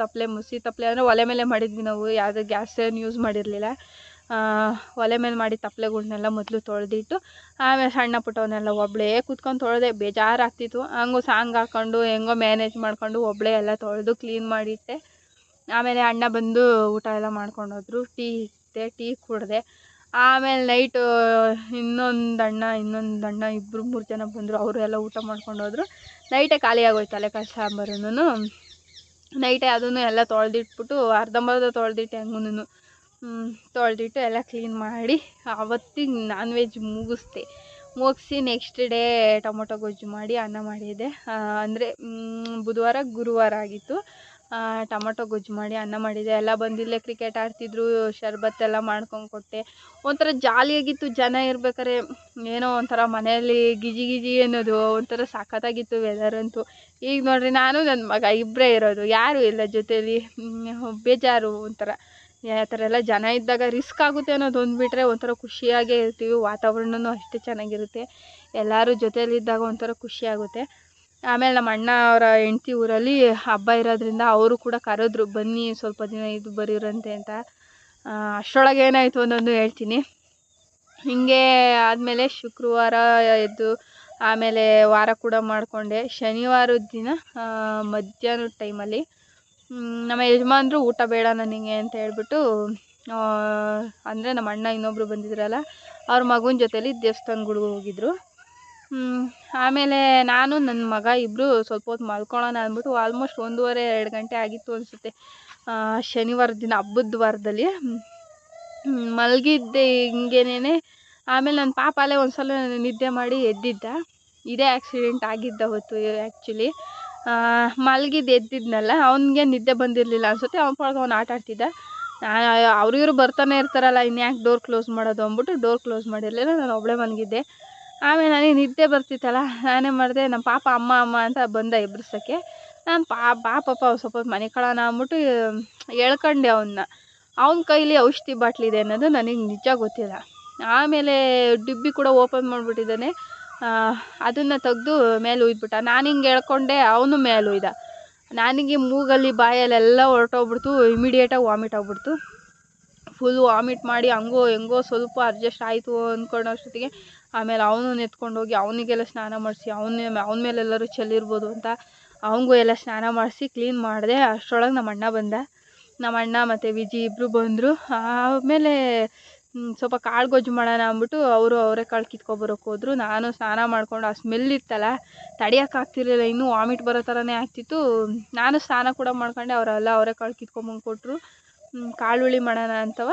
ತಪ್ಪಲೆ ಮುಸಿ ತಪ್ಪಲೆ ಅಂದರೆ ಒಲೆ ಮೇಲೆ ಮಾಡಿದ್ವಿ ನಾವು. ಯಾವುದೇ ಗ್ಯಾಸ್ ಏನು ಯೂಸ್ ಮಾಡಿರಲಿಲ್ಲ. ಒಲೆ ಮೇಲೆ ಮಾಡಿ ತಪ್ಪಲೆಗಳ್ನೆಲ್ಲ ಮೊದಲು ತೊಳೆದಿಟ್ಟು ಆಮೇಲೆ ಸಣ್ಣ ಪುಟ್ಟವನ್ನೆಲ್ಲ ಒಬ್ಬಳೇ ಕೂತ್ಕೊಂಡು ತೊಳೆದೆ. ಬೇಜಾರಾಗ್ತಿತ್ತು. ಹಂಗೂ ಸಾಂಗ್ ಹಾಕ್ಕೊಂಡು ಹೆಂಗೋ ಮ್ಯಾನೇಜ್ ಮಾಡ್ಕೊಂಡು ಒಬ್ಬಳೇ ಎಲ್ಲ ತೊಳೆದು ಕ್ಲೀನ್ ಮಾಡಿಟ್ಟೆ. ಆಮೇಲೆ ಅಣ್ಣ ಬಂದು ಊಟ ಎಲ್ಲ ಮಾಡ್ಕೊಂಡು ಹೋದ್ರು. ಟೀ ಇಟ್ಟೆ, ಟೀ ಕುಡಿದೆ. ಆಮೇಲೆ ನೈಟು ಇನ್ನೊಂದು ಅಣ್ಣ 2-3 ಜನ ಬಂದರು. ಅವರು ಎಲ್ಲ ಊಟ ಮಾಡ್ಕೊಂಡು ಹೋದರು. ನೈಟೇ ಖಾಲಿ ಆಗೋಯ್ತು ತಲೆಕಾಲು ಸಾಂಬಾರೂ. ನೈಟೇ ಅದನ್ನು ಎಲ್ಲ ತೊಳೆದಿಟ್ಬಿಟ್ಟು ಅರ್ಧಂಬರ್ಧ ತೊಳೆದಿಟ್ಟೆ. ಹಂಗೂ ತೊಳೆದಿಟ್ಟು ಎಲ್ಲ ಕ್ಲೀನ್ ಮಾಡಿ ಆವತ್ತಿಗೆ ನಾನ್ ವೆಜ್ ಮುಗಿಸಿ ನೆಕ್ಸ್ಟ್ ಡೇ ಟೊಮೊಟೊ ಗೊಜ್ಜು ಮಾಡಿ ಅನ್ನ ಮಾಡಿದ್ದೆ. ಅಂದರೆ ಬುಧವಾರ ಗುರುವಾರ ಆಗಿತ್ತು. ಟೊಮೊಟೊ ಗೊಜ್ಜು ಮಾಡಿ ಅನ್ನ ಮಾಡಿದೆ. ಎಲ್ಲ ಬಂದಿಲ್ಲೇ ಕ್ರಿಕೆಟ್ ಆಡ್ತಿದ್ರು. ಶರ್ಬತ್ತೆಲ್ಲ ಮಾಡ್ಕೊಂಡು ಕೊಟ್ಟೆ. ಒಂಥರ ಜಾಲಿಯಾಗಿತ್ತು. ಜನ ಇರ್ಬೇಕಾರೆ ಏನೋ ಒಂಥರ ಮನೆಯಲ್ಲಿ ಗಿಜಿ ಗಿಜಿ ಅನ್ನೋದು ಒಂಥರ ಸಖತ್ತಾಗಿತ್ತು ವೆದರಂತೂ. ಈಗ ನೋಡ್ರಿ, ನಾನು ನನ್ನ ಮಗ ಇಬ್ಬರೇ ಇರೋದು, ಯಾರೂ ಇಲ್ಲ ಜೊತೇಲಿ. ಬೇಜಾರು ಒಂಥರ. ಆ ಥರ ಎಲ್ಲ ಜನ ಇದ್ದಾಗ ರಿಸ್ಕ್ ಆಗುತ್ತೆ ಅನ್ನೋದು ಒಂದು ಬಿಟ್ಟರೆ ಒಂಥರ ಖುಷಿಯಾಗೇ ಇರ್ತೀವಿ. ವಾತಾವರಣವೂ ಅಷ್ಟೇ ಚೆನ್ನಾಗಿರುತ್ತೆ. ಎಲ್ಲರೂ ಜೊತೆಯಲ್ಲಿದ್ದಾಗ ಒಂಥರ ಖುಷಿಯಾಗುತ್ತೆ. ಆಮೇಲೆ ನಮ್ಮ ಅಣ್ಣ ಅವರ ಹೆಂಡ್ತಿ ಊರಲ್ಲಿ ಹಬ್ಬ ಇರೋದ್ರಿಂದ ಅವರು ಕೂಡ ಕರೆದ್ರು, ಬನ್ನಿ ಸ್ವಲ್ಪ ದಿನ ಇದು ಬರೀರಂತೆ ಅಂತ. ಅಷ್ಟರೊಳಗೆ ಏನಾಯಿತು ಅನ್ನೋದು ಹೇಳ್ತೀನಿ. ಹೀಗೆ ಆದಮೇಲೆ ಶುಕ್ರವಾರ ಎದ್ದು ಆಮೇಲೆ ವಾರ ಕೂಡ ಮಾಡಿಕೊಂಡೆ. ಶನಿವಾರದ ದಿನ ಮಧ್ಯಾಹ್ನದ ಟೈಮಲ್ಲಿ ನಮ್ಮ ಯಜಮಾನ್ರು ಊಟ ಬೇಡ ನನಗೆ ಅಂತ ಹೇಳ್ಬಿಟ್ಟು, ಅಂದರೆ ನಮ್ಮ ಅಣ್ಣ ಇನ್ನೊಬ್ಬರು ಬಂದಿದ್ರಲ್ಲ, ಅವ್ರ ಮಗನ ಜೊತೇಲಿ ದೇವಸ್ಥಾನಗಳಿಗೆ ಹೋಗಿದ್ರು. ಆಮೇಲೆ ನಾನು ನನ್ನ ಮಗ ಇಬ್ಬರು ಸ್ವಲ್ಪ ಹೊತ್ತು ಮಲ್ಕೊಳ್ಳೋಣ ಅಂದ್ಬಿಟ್ಟು ಆಲ್ಮೋಸ್ಟ್ 1:30-2 ಗಂಟೆ ಆಗಿತ್ತು ಅನಿಸುತ್ತೆ. ಶನಿವಾರದ ದಿನ ಹಬ್ಬದ ವಾರದಲ್ಲಿ ಮಲಗಿದ್ದೆ ಹಿಂಗೇನೆ. ಆಮೇಲೆ ನನ್ನ ಪಾಪ ಅಲ್ಲೇ ಒಂದು ಸಲ ನಿದ್ದೆ ಮಾಡಿ ಎದ್ದಿದ್ದ. ಇದೇ ಆ್ಯಕ್ಸಿಡೆಂಟ್ ಆಗಿದ್ದ ಹೊತ್ತು ಆ್ಯಕ್ಚುಲಿ. ಮಲಗಿದ್ದು ಎದ್ದಿದ್ನಲ್ಲ, ಅವನಿಗೆ ನಿದ್ದೆ ಬಂದಿರಲಿಲ್ಲ ಅನ್ಸುತ್ತೆ. ಅವ್ನು ಆಟ ಆಡ್ತಿದ್ದ. ಅವರು ಇವರು ಬರ್ತಾನೆ ಇರ್ತಾರಲ್ಲ, ಇನ್ಯಾಕೆ ಡೋರ್ ಕ್ಲೋಸ್ ಮಾಡೋದು ಅಂದ್ಬಿಟ್ಟು ಡೋರ್ ಕ್ಲೋಸ್ ಮಾಡಿರಲಿಲ್ಲ. ನಾನು ಒಬ್ಬಳೇ ಮಲಗಿದ್ದೆ. ಆಮೇಲೆ ನನಗೆ ನಿದ್ದೆ ಬರ್ತಿತ್ತಲ್ಲ, ನಾನೇನು ಮಾಡಿದೆ, ನಮ್ಮ ಪಾಪ ಅಮ್ಮ ಅಮ್ಮ ಅಂತ ಬಂದ ಎಬ್ರಿಸೋಕ್ಕೆ. ನಾನು ಪಾಪ ಸ್ವಲ್ಪ ಮನೆ ಕಳೋಣ ಅಂದ್ಬಿಟ್ಟು ಎಳ್ಕೊಂಡೆ ಅವನ್ನ. ಅವನ ಕೈಲಿ ಔಷಧಿ ಬಾಟ್ಲಿದೆ ಅನ್ನೋದು ನನಗೆ ನಿಜ ಗೊತ್ತಿಲ್ಲ. ಆಮೇಲೆ ಡಿಬ್ಬಿ ಕೂಡ ಓಪನ್ ಮಾಡಿಬಿಟ್ಟಿದ್ದಾನೆ. ಅದನ್ನು ತೆಗೆದು ಮೇಲೆ ಉಯ್ದ್ಬಿಟ್ಟ. ನಾನು ಹಿಂಗೆ ಎಳ್ಕೊಂಡೆ, ಅವನು ಮೇಲೆ ಉಯ್ದ. ನನಗೆ ಮೂಗಲ್ಲಿ ಬಾಯಲ್ಲೆಲ್ಲ ಹೊರಟೋಗ್ಬಿಡ್ತು. ಇಮಿಡಿಯೇಟಾಗಿ ವಾಮಿಟ್ ಆಗಿಬಿಡ್ತು. ಫುಲ್ ವಾಮಿಟ್ ಮಾಡಿ ಹಂಗೋ ಹೆಂಗೋ ಸ್ವಲ್ಪ ಅಡ್ಜಸ್ಟ್ ಆಯಿತು ಅಂದ್ಕೊಳ್ಳೋ ಅಷ್ಟೊತ್ತಿಗೆ ಆಮೇಲೆ ಅವನು ಎತ್ಕೊಂಡೋಗಿ ಅವನಿಗೆಲ್ಲ ಸ್ನಾನ ಮಾಡಿಸಿ, ಅವನ ಮೇಲೆಲ್ಲರೂ ಚೆಲ್ಲಿರ್ಬೋದು ಅಂತ ಅವನಿಗೂ ಎಲ್ಲ ಸ್ನಾನ ಮಾಡಿಸಿ ಕ್ಲೀನ್ ಮಾಡಿದೆ. ಅಷ್ಟರೊಳಗೆ ನಮ್ಮ ಅಣ್ಣ ಬಂದ. ನಮ್ಮ ಅಣ್ಣ ಮತ್ತು ವಿಜಿ ಇಬ್ಬರು ಬಂದರು. ಆಮೇಲೆ ಸ್ವಲ್ಪ ಕಾಳು ಗೊಜ್ಜು ಮಾಡೋಣ ಅಂದ್ಬಿಟ್ಟು ಅವರೇ ಕಾಳು ಕಿತ್ಕೊಬರೋಕೆ ಹೋದರು. ನಾನು ಸ್ನಾನ ಮಾಡಿಕೊಂಡು ಆ ಸ್ಮೆಲ್ ಇತ್ತಲ್ಲ, ತಡಿಯೋಕ್ಕಾಗ್ತಿರ್ಲಿಲ್ಲ. ಇನ್ನೂ ವಾಮಿಟ್ ಬರೋ ಥರನೇ ಆಗ್ತಿತ್ತು. ನಾನು ಸ್ನಾನ ಕೂಡ ಮಾಡ್ಕೊಂಡೆ. ಅವರೇ ಕಾಳು ಕಿತ್ಕೊಂಬಂದು ಕೊಟ್ಟರು. ಕಾಳುಳ್ಳಿ ಮಾಡೋಣ ಅಂತವ.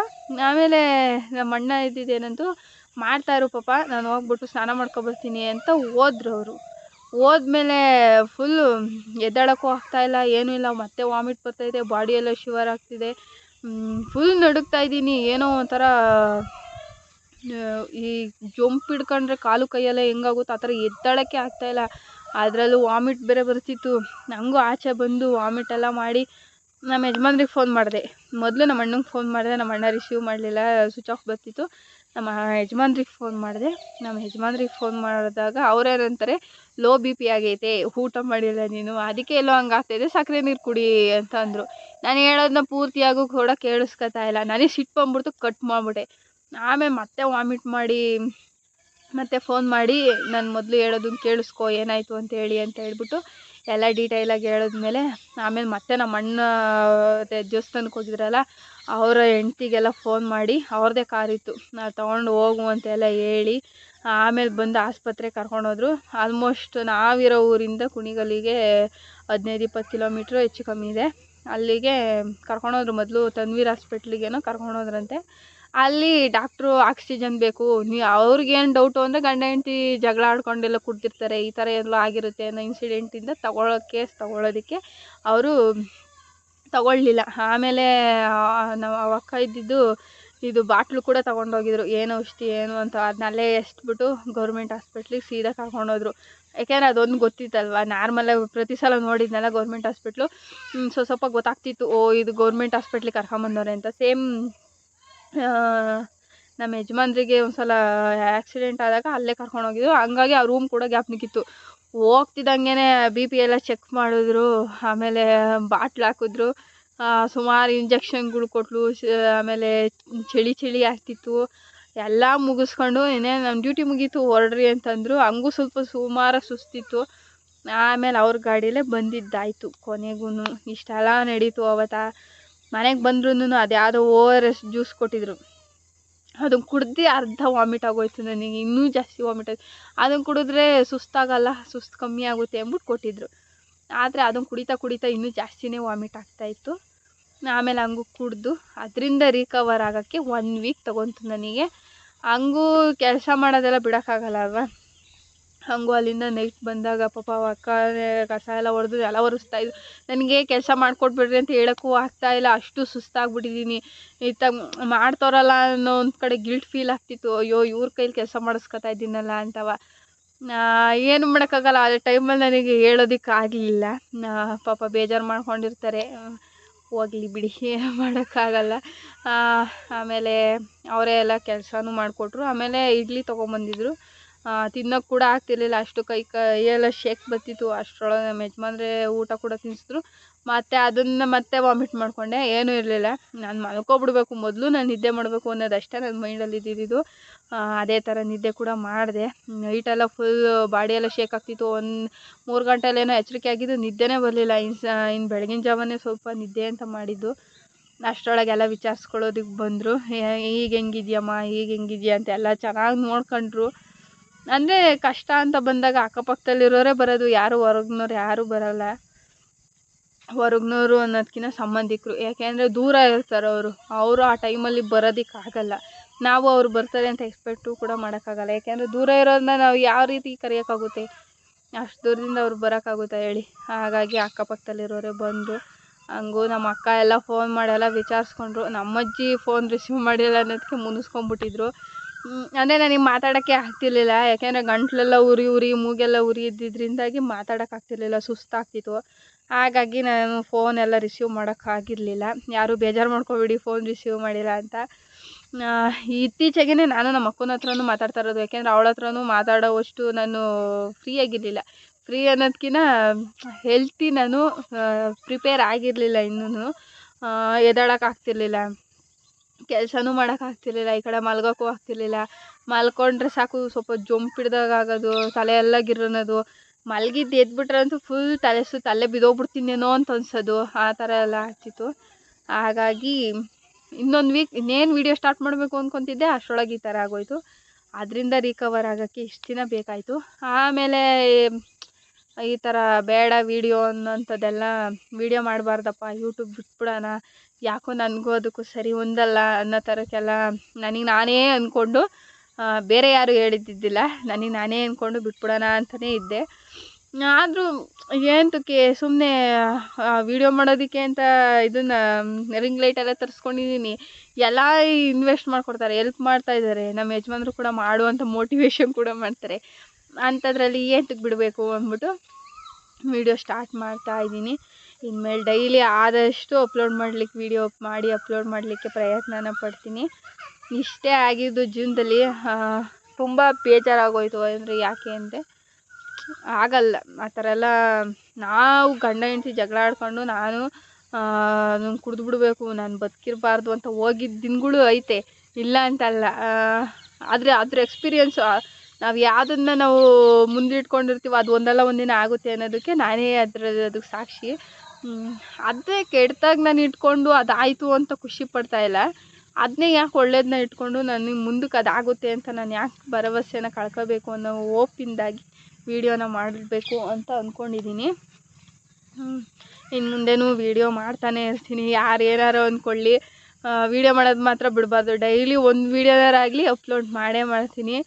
ಆಮೇಲೆ ನಮ್ಮ ಅಣ್ಣ ಇದ್ದಿದ್ದೇನಂತೂ ಮಾಡ್ತಾಯಿರು ಪಾಪ, ನಾನು ಹೋಗ್ಬಿಟ್ಟು ಸ್ನಾನ ಮಾಡ್ಕೊಬರ್ತೀನಿ ಅಂತ ಹೋದ್ರು ಅವರು. ಹೋದ್ಮೇಲೆ ಫುಲ್ಲು ಎದ್ದಾಳೋಕ್ಕೂ ಆಗ್ತಾಯಿಲ್ಲ, ಏನೂ ಇಲ್ಲ. ಮತ್ತೆ ವಾಮಿಟ್ ಬರ್ತಾಯಿದೆ, ಬಾಡಿಯೆಲ್ಲ ಶಿವರ್ ಆಗ್ತಿದೆ. ಫುಲ್ ನಡುಗ್ತಾಯಿದ್ದೀನಿ. ಏನೋ ಒಂಥರ ಈ ಜೊಂಪು ಹಿಡ್ಕೊಂಡ್ರೆ ಕಾಲು ಕೈಯೆಲ್ಲ ಹೆಂಗಾಗುತ್ತೋ ಆ ಥರ ಎದ್ದಾಳೋಕ್ಕೆ ಆಗ್ತಾಯಿಲ್ಲ. ಅದರಲ್ಲೂ ವಾಮಿಟ್ ಬೇರೆ ಬರ್ತಿತ್ತು. ನನಗೂ ಆಚೆ ಬಂದು ವಾಮಿಟ್ ಎಲ್ಲ ಮಾಡಿ ನಮ್ಮ ಯಜಮಾನ್ರಿಗೆ ಫೋನ್ ಮಾಡಿದೆ. ಮೊದಲು ನಮ್ಮ ಅಣ್ಣಂಗೆ ಫೋನ್ ಮಾಡಿದೆ. ನಮ್ಮ ಅಣ್ಣ ರಿಸೀವ್ ಮಾಡಲಿಲ್ಲ, ಸ್ವಿಚ್ ಆಫ್ ಬರ್ತಿತ್ತು. ನಮ್ಮ ಯಜಮಾನ್ರಿಗೆ ಫೋನ್ ಮಾಡಿದೆ. ನಮ್ಮ ಯಜಮಾನ್ರಿಗೆ ಫೋನ್ ಮಾಡಿದಾಗ ಅವರೇನಂತಾರೆ, ಲೋ ಬಿ ಪಿ ಆಗೈತೆ, ಊಟ ಮಾಡಿಲ್ಲ ನೀನು, ಅದಕ್ಕೆ ಎಲ್ಲೋ ಹಂಗೆ ಆಗ್ತಾಯಿದೆ, ಸಕ್ಕರೆ ನೀರು ಕುಡಿ ಅಂತ ಅಂದರು. ನಾನು ಹೇಳೋದನ್ನ ಪೂರ್ತಿಯಾಗೂ ಕೂಡ ಕೇಳಿಸ್ಕೊತಾ ಇಲ್ಲ. ನನಗೆ ಸಿಟ್ಟು ಬಂದ್ಬಿಡ್ತು, ಕಟ್ ಮಾಡಿಬಿಟ್ಟೆ. ಆಮೇಲೆ ಮತ್ತೆ ವಾಮಿಟ್ ಮಾಡಿ ಮತ್ತೆ ಫೋನ್ ಮಾಡಿ, ನಾನು ಮೊದಲು ಹೇಳೋದನ್ನ ಕೇಳಿಸ್ಕೊ, ಏನಾಯಿತು ಅಂತ ಹೇಳ್ಬಿಟ್ಟು ಎಲ್ಲ ಡೀಟೇಲಾಗಿ ಹೇಳಿದ್ಮೇಲೆ ಆಮೇಲೆ ಮತ್ತೆ ನಮ್ಮ ಅಣ್ಣ ದೇವಸ್ಥಾನಕ್ಕೆ ಹೋಗಿದ್ರಲ್ಲ, ಅವರ ಹೆಂಡ್ತಿಗೆಲ್ಲ ಫೋನ್ ಮಾಡಿ ಅವ್ರದ್ದೇ ಕಾರಿತ್ತು, ನಾವು ತೊಗೊಂಡು ಹೋಗುವಂತೆಲ್ಲ ಹೇಳಿ ಆಮೇಲೆ ಬಂದು ಆಸ್ಪತ್ರೆಗೆ ಕರ್ಕೊಂಡೋದ್ರು. ಆಲ್ಮೋಸ್ಟ್ ನಾವಿರೋ ಊರಿಂದ ಕುಣಿಗಲ್ಲಿಗೆ 15-20 ಕಿಲೋಮೀಟ್ರ್ ಹೆಚ್ಚು ಕಮ್ಮಿ ಇದೆ. ಅಲ್ಲಿಗೆ ಕರ್ಕೊಂಡೋದ್ರು. ಮೊದಲು ತನ್ವೀರ್ ಹಾಸ್ಪಿಟ್ಲಿಗೇನೋ ಕರ್ಕೊಂಡೋದ್ರಂತೆ. ಅಲ್ಲಿ ಡಾಕ್ಟ್ರು ಆಕ್ಸಿಜನ್ ಬೇಕು, ಅವ್ರಿಗೇನು ಡೌಟು ಅಂದರೆ ಗಂಡ ಹೆಂಡ್ತಿ ಜಗಳ ಆಡ್ಕೊಂಡೆಲ್ಲ ಕುಡ್ತಿರ್ತಾರೆ, ಈ ಥರ ಎಲ್ಲ ಆಗಿರುತ್ತೆ ಅನ್ನೋ ಇನ್ಸಿಡೆಂಟಿಂದ ಕೇಸ್ ತಗೊಳ್ಳೋದಕ್ಕೆ ಅವರು ತಗೊಳ್ಳಿಲ್ಲ. ಆಮೇಲೆ ನಾವು ಅಕ್ಕ ಇದ್ದಿದ್ದು ಇದು ಬಾಟ್ಲು ಕೂಡ ತೊಗೊಂಡೋಗಿದ್ರು, ಏನು ಔಷಧಿ ಏನು ಅಂತ. ಅದನ್ನಲ್ಲೇ ಎಸ್ಬಿಟ್ಟು ಗೌರ್ಮೆಂಟ್ ಹಾಸ್ಪಿಟ್ಲಿಗೆ ಸೀದಾ ಕರ್ಕೊಂಡೋದ್ರು. ಯಾಕೆಂದರೆ ಅದೊಂದು ಗೊತ್ತಿತ್ತಲ್ವ, ನಾರ್ಮಲಾಗಿ ಪ್ರತಿ ಸಲ ನೋಡಿದ್ನಲ್ಲ ಗೌರ್ಮೆಂಟ್ ಹಾಸ್ಪಿಟ್ಲು, ಸ್ವಲ್ಪ ಗೊತ್ತಾಗ್ತಿತ್ತು, ಇದು ಗೌರ್ಮೆಂಟ್ ಹಾಸ್ಪಿಟ್ಲಿಗೆ ಕರ್ಕೊಂಬಂದವ್ರೆ ಅಂತ. ಸೇಮ್ ನಮ್ಮ ಯಜಮಾನ್ರಿಗೆ ಒಂದು ಸಲ ಆ್ಯಕ್ಸಿಡೆಂಟ್ ಆದಾಗ ಅಲ್ಲೇ ಕರ್ಕೊಂಡೋಗಿದ್ರು. ಹಂಗಾಗಿ ಆ ರೂಮ್ ಕೂಡ ಗ್ಯಾಪ್ನಿಕ್ಕಿತ್ತು. ಹೋಗ್ತಿದ್ದಂಗೆ ಬಿ ಪಿ ಎಲ್ಲ ಚೆಕ್ ಮಾಡಿದ್ರು. ಆಮೇಲೆ ಬಾಟ್ಲು ಹಾಕಿದ್ರು, ಸುಮಾರು ಇಂಜೆಕ್ಷನ್ಗಳು ಕೊಟ್ಟರು. ಆಮೇಲೆ ಚಳಿ ಆಗ್ತಿತ್ತು. ಎಲ್ಲ ಮುಗಿಸ್ಕೊಂಡು ಇನ್ನೇನು ನಮ್ಮ ಡ್ಯೂಟಿ ಮುಗೀತು ಹೊರಡ್ರಿ ಅಂತಂದರು. ಹಂಗೂ ಸ್ವಲ್ಪ ಸುಮಾರು ಸುಸ್ತಿತ್ತು. ಆಮೇಲೆ ಅವ್ರ ಗಾಡಿಯಲ್ಲೇ ಬಂದಿದ್ದಾಯಿತು. ಕೊನೆಗೂ ಇಷ್ಟೆಲ್ಲ ನಡೀತು. ಅವತ್ತು ಮನೆಗೆ ಬಂದ್ರೂ ಅದ್ಯಾವುದೋ ORS ಜ್ಯೂಸ್ ಕೊಟ್ಟಿದ್ರು. ಅದನ್ನು ಕುಡ್ದು ಅರ್ಧ ವಾಮಿಟ್ ಆಗೋಯ್ತು ನನಗೆ, ಇನ್ನೂ ಜಾಸ್ತಿ ವಾಮಿಟ್ ಆಯಿತು. ಅದನ್ನು ಕುಡಿದ್ರೆ ಸುಸ್ತಾಗಲ್ಲ, ಸುಸ್ತು ಕಮ್ಮಿ ಆಗುತ್ತೆ ಅಂದ್ಬಿಟ್ಟು ಕೊಟ್ಟಿದ್ರು. ಆದರೆ ಅದನ್ನು ಕುಡಿತಾ ಇನ್ನೂ ಜಾಸ್ತಿನೇ ವಾಮಿಟ್ ಆಗ್ತಾಯಿತ್ತು. ಆಮೇಲೆ ಹಂಗೂ ಕುಡಿದು ಅದರಿಂದ ರಿಕವರ್ ಆಗೋಕ್ಕೆ 1 ವೀಕ್ ತೊಗೊತು ನನಗೆ. ಹಂಗೂ ಕೆಲಸ ಮಾಡೋದೆಲ್ಲ ಬಿಡೋಕ್ಕಾಗಲ್ಲ ಅಲ್ವಾ. ಹಂಗೂ ಅಲ್ಲಿಂದ ನೈಟ್ ಬಂದಾಗ ಪಾಪ ಅಕ್ಕ ಕಸ ಎಲ್ಲ ಹೊಡೆದು ಎಲ್ಲ ಒರೆಸ್ತಾಯಿದ್ರು. ನನಗೆ ಕೆಲಸ ಮಾಡಿಕೊಟ್ಬಿಡ್ರಿ ಅಂತ ಹೇಳೋಕ್ಕೂ ಆಗ್ತಾಯಿಲ್ಲ, ಅಷ್ಟು ಸುಸ್ತಾಗ್ಬಿಟ್ಟಿದ್ದೀನಿ. ಮಾಡ್ತವ್ರಲ್ಲ ಅನ್ನೋ ಒಂದು ಕಡೆ ಗಿಲ್ಟ್ ಫೀಲ್ ಆಗ್ತಿತ್ತು. ಅಯ್ಯೋ ಇವ್ರ ಕೈಲಿ ಕೆಲಸ ಮಾಡಿಸ್ಕೊತಾ ಇದ್ದೀನಲ್ಲ ಅಂತವ. ಏನು ಮಾಡೋಕ್ಕಾಗಲ್ಲ. ಆ ಟೈಮಲ್ಲಿ ನನಗೆ ಹೇಳೋದಕ್ಕಾಗಲಿಲ್ಲ. ಪಾಪ ಬೇಜಾರು ಮಾಡ್ಕೊಂಡಿರ್ತಾರೆ, ಹೋಗಲಿ ಬಿಡಿ, ಏನು ಮಾಡೋಕ್ಕಾಗಲ್ಲ. ಆಮೇಲೆ ಅವರೇ ಎಲ್ಲ ಕೆಲಸನೂ ಮಾಡಿಕೊಟ್ರು. ಆಮೇಲೆ ಇಡ್ಲಿ ತೊಗೊಂಬಂದಿದ್ರು. ತಿನ್ನೋಕ್ಕೆ ಕೂಡ ಆಗ್ತಿರ್ಲಿಲ್ಲ, ಅಷ್ಟು ಕೈಯೆಲ್ಲ ಶೇಕ್ ಬರ್ತಿತ್ತು. ಅಷ್ಟರೊಳಗೆ ನಮ್ಮ ಯಜಮಾನ್ರೆ ಊಟ ಕೂಡ ತಿನ್ನಿಸಿದ್ರು. ಮತ್ತು ಅದನ್ನು ಮತ್ತೆ ವಾಮಿಟ್ ಮಾಡಿಕೊಂಡೆ. ಏನೂ ಇರಲಿಲ್ಲ. ನಾನು ಮಲ್ಕೊಬಿಡ್ಬೇಕು, ಮೊದಲು ನಾನು ನಿದ್ದೆ ಮಾಡಬೇಕು ಅನ್ನೋದಷ್ಟೇ ನನ್ನ ಮೈಂಡಲ್ಲಿ ಇದ್ದಿದ್ದು. ಅದೇ ಥರ ನಿದ್ದೆ ಕೂಡ ಮಾಡಿದೆ. ನೈಟೆಲ್ಲ ಫುಲ್ ಬಾಡಿಯೆಲ್ಲ ಶೇಕ್ ಆಗ್ತಿತ್ತು. 3 ಗಂಟೆಲೇನೋ ಎಚ್ಚರಿಕೆ ಆಗಿದ್ದು, ನಿದ್ದೆನೇ ಬರಲಿಲ್ಲ. ಇನ್ನು ಬೆಳಗಿನ ಜಾವನೇ ಸ್ವಲ್ಪ ನಿದ್ದೆ ಅಂತ ಮಾಡಿದ್ದು. ಅಷ್ಟರೊಳಗೆಲ್ಲ ವಿಚಾರಿಸ್ಕೊಳ್ಳೋದಕ್ಕೆ ಬಂದರು. ಈಗ ಹೆಂಗಿದ್ಯಮ್ಮ, ಈಗ ಹೆಂಗಿದ್ಯಾ ಅಂತ ಎಲ್ಲ ಚೆನ್ನಾಗಿ ನೋಡ್ಕೊಂಡ್ರು. ಅಂದರೆ ಕಷ್ಟ ಅಂತ ಬಂದಾಗ ಅಕ್ಕಪಕ್ಕದಲ್ಲಿರೋರೇ ಬರೋದು, ಯಾರು ಹೊರಗ್ನವ್ರು ಯಾರೂ ಬರೋಲ್ಲ. ಹೊರಗ್ನವರು ಅನ್ನೋದಕ್ಕಿಂತ ಸಂಬಂಧಿಕರು, ಯಾಕೆಂದರೆ ದೂರ ಇರ್ತಾರೆ ಅವರು ಆ ಟೈಮಲ್ಲಿ ಬರೋದಕ್ಕಾಗಲ್ಲ. ನಾವು ಅವ್ರು ಬರ್ತಾರೆ ಅಂತ ಎಕ್ಸ್ಪೆಕ್ಟು ಕೂಡ ಮಾಡೋಕ್ಕಾಗಲ್ಲ. ಯಾಕೆಂದರೆ ದೂರ ಇರೋದನ್ನ ನಾವು ಯಾವ ರೀತಿ ಕರೆಯೋಕ್ಕಾಗುತ್ತೆ. ಅಷ್ಟು ದೂರದಿಂದ ಅವ್ರು ಬರೋಕ್ಕಾಗುತ್ತಾ ಹೇಳಿ. ಹಾಗಾಗಿ ಅಕ್ಕಪಕ್ಕದಲ್ಲಿರೋರೇ ಬಂದರು. ಹಂಗೂ ನಮ್ಮ ಅಕ್ಕ ಎಲ್ಲ ಫೋನ್ ಮಾಡೆಲ್ಲ ವಿಚಾರಿಸ್ಕೊಂಡ್ರು. ನಮ್ಮಜ್ಜಿ ಫೋನ್ ರಿಸೀವ್ ಮಾಡಿಲ್ಲ ಅನ್ನೋದಕ್ಕೆ ಮುನಿಸ್ಕೊಂಡ್ಬಿಟ್ಟಿದ್ರು. ಅಂದರೆ ನನಗೆ ಮಾತಾಡೋಕ್ಕೆ ಆಗ್ತಿರ್ಲಿಲ್ಲ, ಯಾಕೆಂದರೆ ಗಂಟ್ಲೆಲ್ಲ ಉರಿ ಮೂಗೆಲ್ಲ ಉರಿ ಇದ್ದಿದ್ದರಿಂದಾಗಿ ಮಾತಾಡೋಕ್ಕಾಗ್ತಿರ್ಲಿಲ್ಲ, ಸುಸ್ತಾಗ್ತಿತ್ತು. ಹಾಗಾಗಿ ನಾನು ಫೋನೆಲ್ಲ ರಿಸೀವ್ ಮಾಡೋಕ್ಕಾಗಿರಲಿಲ್ಲ. ಯಾರೂ ಬೇಜಾರು ಮಾಡ್ಕೊಬೇಡಿ ಫೋನ್ ರಿಸೀವ್ ಮಾಡಿಲ್ಲ ಅಂತ. ಇತ್ತೀಚೆಗೆ ನಾನು ನಮ್ಮ ಅಕ್ಕನ ಹತ್ರನೂ ಮಾತಾಡ್ತಾ ಇರೋದು, ಯಾಕೆಂದರೆ ಅವಳ ಹತ್ರನೂ ಮಾತಾಡೋವಷ್ಟು ನಾನು ಫ್ರೀಯಾಗಿರಲಿಲ್ಲ. ಫ್ರೀ ಅನ್ನೋದಕ್ಕಿಂತ ಹೆಲ್ತಿ ನಾನು ಪ್ರಿಪೇರ್ ಆಗಿರಲಿಲ್ಲ. ಇನ್ನೂ ಎದ್ದೇಳೋಕ್ಕಾಗ್ತಿರ್ಲಿಲ್ಲ, ಕೆಲಸನೂ ಮಾಡೋಕ್ಕಾಗ್ತಿರ್ಲಿಲ್ಲ, ಈ ಕಡೆ ಮಲ್ಗೋಕ್ಕೂ ಆಗ್ತಿರ್ಲಿಲ್ಲ. ಮಲ್ಕೊಂಡ್ರೆ ಸಾಕು ಸ್ವಲ್ಪ ಜೊಂಪಿಡ್ದಾಗ ಆಗೋದು, ತಲೆ ಎಲ್ಲ ಗಿರ್ರನ್ನೋದು. ಮಲಗಿದ್ದು ಎದ್ಬಿಟ್ರಂತೂ ಫುಲ್ ತಲೆ ಸುತ್ತ ಅಲ್ಲೇ ಬಿದ್ದೋಗ್ಬಿಡ್ತೀನೇನೋ ಅಂತ ಅನ್ಸೋದು, ಆ ಥರ ಎಲ್ಲ ಆಗ್ತಿತ್ತು. ಹಾಗಾಗಿ ಇನ್ನೊಂದು ವೀಕ್ ಇನ್ನೇನು ವೀಡಿಯೋ ಸ್ಟಾರ್ಟ್ ಮಾಡಬೇಕು ಅಂದ್ಕೊತಿದ್ದೆ, ಅಷ್ಟರೊಳಗೆ ಈ ಥರ ಆಗೋಯ್ತು. ಅದರಿಂದ ರಿಕವರ್ ಆಗೋಕ್ಕೆ ಇಷ್ಟು ದಿನ ಬೇಕಾಯಿತು. ಆಮೇಲೆ ಈ ಥರ ಬೇಡ ವೀಡಿಯೋ ಅನ್ನೋಂಥದ್ದೆಲ್ಲ ವೀಡಿಯೋ ಮಾಡಬಾರ್ದಪ್ಪ, ಯೂಟ್ಯೂಬ್ ಬಿಟ್ಬಿಡೋಣ, ಯಾಕೋ ನನಗೂ ಅದಕ್ಕೂ ಸರಿ ಹೊಂದಲ್ಲ ಅನ್ನೋ ಥರಕ್ಕೆಲ್ಲ ನನಗೆ ನಾನೇ ಅಂದ್ಕೊಂಡು, ಬೇರೆ ಯಾರು ಹೇಳಿದ್ದಿದ್ದಿಲ್ಲ, ನನಗೆ ನಾನೇ ಅಂದ್ಕೊಂಡು ಬಿಟ್ಬಿಡೋಣ ಅಂತಲೇ ಇದ್ದೆ. ಆದರೂ ಏಂತಕ್ಕೆ ಸುಮ್ಮನೆ ವೀಡಿಯೋ ಮಾಡೋದಕ್ಕೆ ಅಂತ ಇದನ್ನು ರಿಂಗ್ ಲೈಟೆಲ್ಲ ತರಿಸ್ಕೊಂಡಿದ್ದೀನಿ. ಎಲ್ಲ ಇನ್ವೆಸ್ಟ್ ಮಾಡಿಕೊಡ್ತಾರೆ, ಹೆಲ್ಪ್ ಮಾಡ್ತಾಯಿದ್ದಾರೆ. ನಮ್ಮ ಯಜಮಾನ್ರು ಕೂಡ ಮಾಡುವಂಥ ಮೋಟಿವೇಶನ್ ಕೂಡ ಮಾಡ್ತಾರೆ. ಅಂಥದ್ರಲ್ಲಿ ಏಂತಕ್ಕೆ ಬಿಡಬೇಕು ಅಂದ್ಬಿಟ್ಟು ವೀಡಿಯೋ ಸ್ಟಾರ್ಟ್ ಮಾಡ್ತಾಯಿದ್ದೀನಿ. ಇನ್ಮೇಲೆ ಡೈಲಿ ಆದಷ್ಟು ಅಪ್ಲೋಡ್ ಮಾಡಲಿಕ್ಕೆ ವೀಡಿಯೋ ಮಾಡಿ ಅಪ್ಲೋಡ್ ಮಾಡಲಿಕ್ಕೆ ಪ್ರಯತ್ನನ ಪಡ್ತೀನಿ. ಇಷ್ಟೇ ಆಗಿದ್ದು ಜೀವನದಲ್ಲಿ. ತುಂಬ ಬೇಜಾರಾಗೋಯ್ತು. ಅಂದರೆ ಯಾಕೆ ಅಂದರೆ ಆಗಲ್ಲ ಆ ಥರ ಎಲ್ಲ. ನಾವು ಗಂಡ ಹೆಂಡ್ತಿ ಜಗಳ ಆಡ್ಕೊಂಡು ನಾನು ಕುಡಿದು ಬಿಡಬೇಕು, ನಾನು ಬದುಕಿರಬಾರ್ದು ಅಂತ ಹೋಗಿದ್ದ ದಿನಗಳು ಐತೆ, ಇಲ್ಲ ಅಂತಲ್ಲ. ಆದರೆ ಅದ್ರ ಎಕ್ಸ್ಪೀರಿಯೆನ್ಸು, ನಾವು ಯಾವುದನ್ನು ನಾವು ಮುಂದಿಟ್ಕೊಂಡಿರ್ತೀವೋ ಅದು ಒಂದಲ್ಲ ಒಂದಿನ ಆಗುತ್ತೆ ಅನ್ನೋದಕ್ಕೆ ನಾನೇ ಅದಕ್ಕೆ ಸಾಕ್ಷಿ. ಅದೇ ಕೆಟ್ಟದಾಗ ನಾನು ಇಟ್ಕೊಂಡು ಅದಾಯಿತು ಅಂತ ಖುಷಿ ಪಡ್ತಾಯಿಲ್ಲ, ಅದನ್ನೇ ಯಾಕೆ ಒಳ್ಳೇದನ್ನ ಇಟ್ಕೊಂಡು ನನಗೆ ಮುಂದಕ್ಕೆ ಅದಾಗುತ್ತೆ ಅಂತ ನಾನು ಯಾಕೆ ಭರವಸೆನ ಕಳ್ಕೋಬೇಕು ಅನ್ನೋ ಹೋಪಿಂದಾಗಿ ವೀಡಿಯೋನ ಮಾಡಬೇಕು ಅಂತ ಅಂದ್ಕೊಂಡಿದ್ದೀನಿ. ಇನ್ನು ಮುಂದೆನೂ ವೀಡಿಯೋ ಮಾಡ್ತಾನೆ ಇರ್ತೀನಿ. ಯಾರು ಏನಾರು ಅಂದ್ಕೊಳ್ಳಿ, ವೀಡಿಯೋ ಮಾಡೋದು ಮಾತ್ರ ಬಿಡಬಾರ್ದು. ಡೈಲಿ ಒಂದು ವೀಡಿಯೋನಾರಾಗಲಿ ಅಪ್ಲೋಡ್ ಮಾಡೇ ಮಾಡ್ತೀನಿ.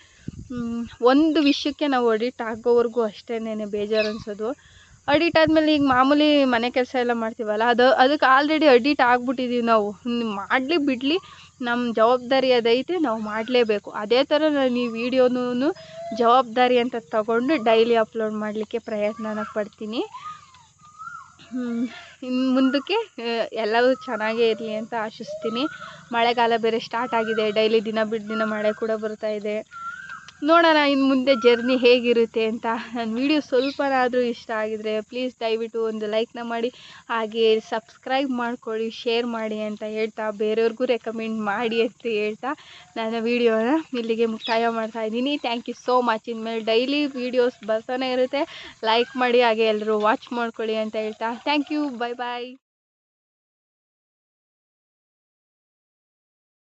ಒಂದು ವಿಷಯಕ್ಕೆ ನಾವು ಅಡಿಟ್ ಆಗೋವರೆಗೂ ಅಷ್ಟೇನೆ ಬೇಜಾರು ಅನಿಸೋದು. ಅಡಿಟ್ ಆದಮೇಲೆ ಈಗ ಮಾಮೂಲಿ ಮನೆ ಕೆಲಸ ಎಲ್ಲ ಮಾಡ್ತೀವಲ್ಲ, ಅದಕ್ಕೆ ಆಲ್ರೆಡಿ ಅಡಿಟ್ ಆಗಿಬಿಟ್ಟಿದ್ದೀವಿ ನಾವು. ಮಾಡಲಿ ಬಿಡಲಿ, ನಮ್ಮ ಜವಾಬ್ದಾರಿ ಅದೈತೆ, ನಾವು ಮಾಡಲೇಬೇಕು. ಅದೇ ಥರ ನಾನು ಈ ವಿಡಿಯೋನೂ ಜವಾಬ್ದಾರಿ ಅಂತ ತಗೊಂಡು ಡೈಲಿ ಅಪ್ಲೋಡ್ ಮಾಡಲಿಕ್ಕೆ ಪ್ರಯತ್ನನ ಪಡ್ತೀನಿ. ಇನ್ನು ಮುಂದಕ್ಕೆ ಎಲ್ಲವೂ ಚೆನ್ನಾಗೇ ಇರಲಿ ಅಂತ ಆಶಿಸ್ತೀನಿ. ಮಳೆಗಾಲ ಬೇರೆ ಸ್ಟಾರ್ಟ್ ಆಗಿದೆ, ಡೈಲಿ ದಿನ ಬಿಟ್ಟು ದಿನ ಮಳೆ ಕೂಡ ಬರ್ತಾಯಿದೆ. ನೋಡೋಣ ಇನ್ನು ಮುಂದೆ ಜರ್ನಿ ಹೇಗಿರುತ್ತೆ ಅಂತ. ನನ್ನ ವೀಡಿಯೋ ಸ್ವಲ್ಪನಾದರೂ ಇಷ್ಟ ಆಗಿದರೆ ಪ್ಲೀಸ್ ದಯವಿಟ್ಟು ಒಂದು ಲೈಕ್ನ ಮಾಡಿ, ಹಾಗೆ ಸಬ್ಸ್ಕ್ರೈಬ್ ಮಾಡ್ಕೊಳ್ಳಿ, ಶೇರ್ ಮಾಡಿ ಅಂತ ಹೇಳ್ತಾ, ಬೇರೆಯವ್ರಿಗೂ ರೆಕಮೆಂಡ್ ಮಾಡಿ ಅಂತ ಹೇಳ್ತಾ ನನ್ನ ವೀಡಿಯೋನ ಇಲ್ಲಿಗೆ ಮುಕ್ತಾಯ ಮಾಡ್ತಾಯಿದ್ದೀನಿ. Thank you so much. ಇನ್ಮೇಲೆ ಡೈಲಿ ವೀಡಿಯೋಸ್ ಬರ್ತಾನೆ ಇರುತ್ತೆ, ಲೈಕ್ ಮಾಡಿ, ಹಾಗೆ ಎಲ್ಲರೂ ವಾಚ್ ಮಾಡ್ಕೊಳ್ಳಿ ಅಂತ ಹೇಳ್ತಾ ಥ್ಯಾಂಕ್ ಯು. Bye bye.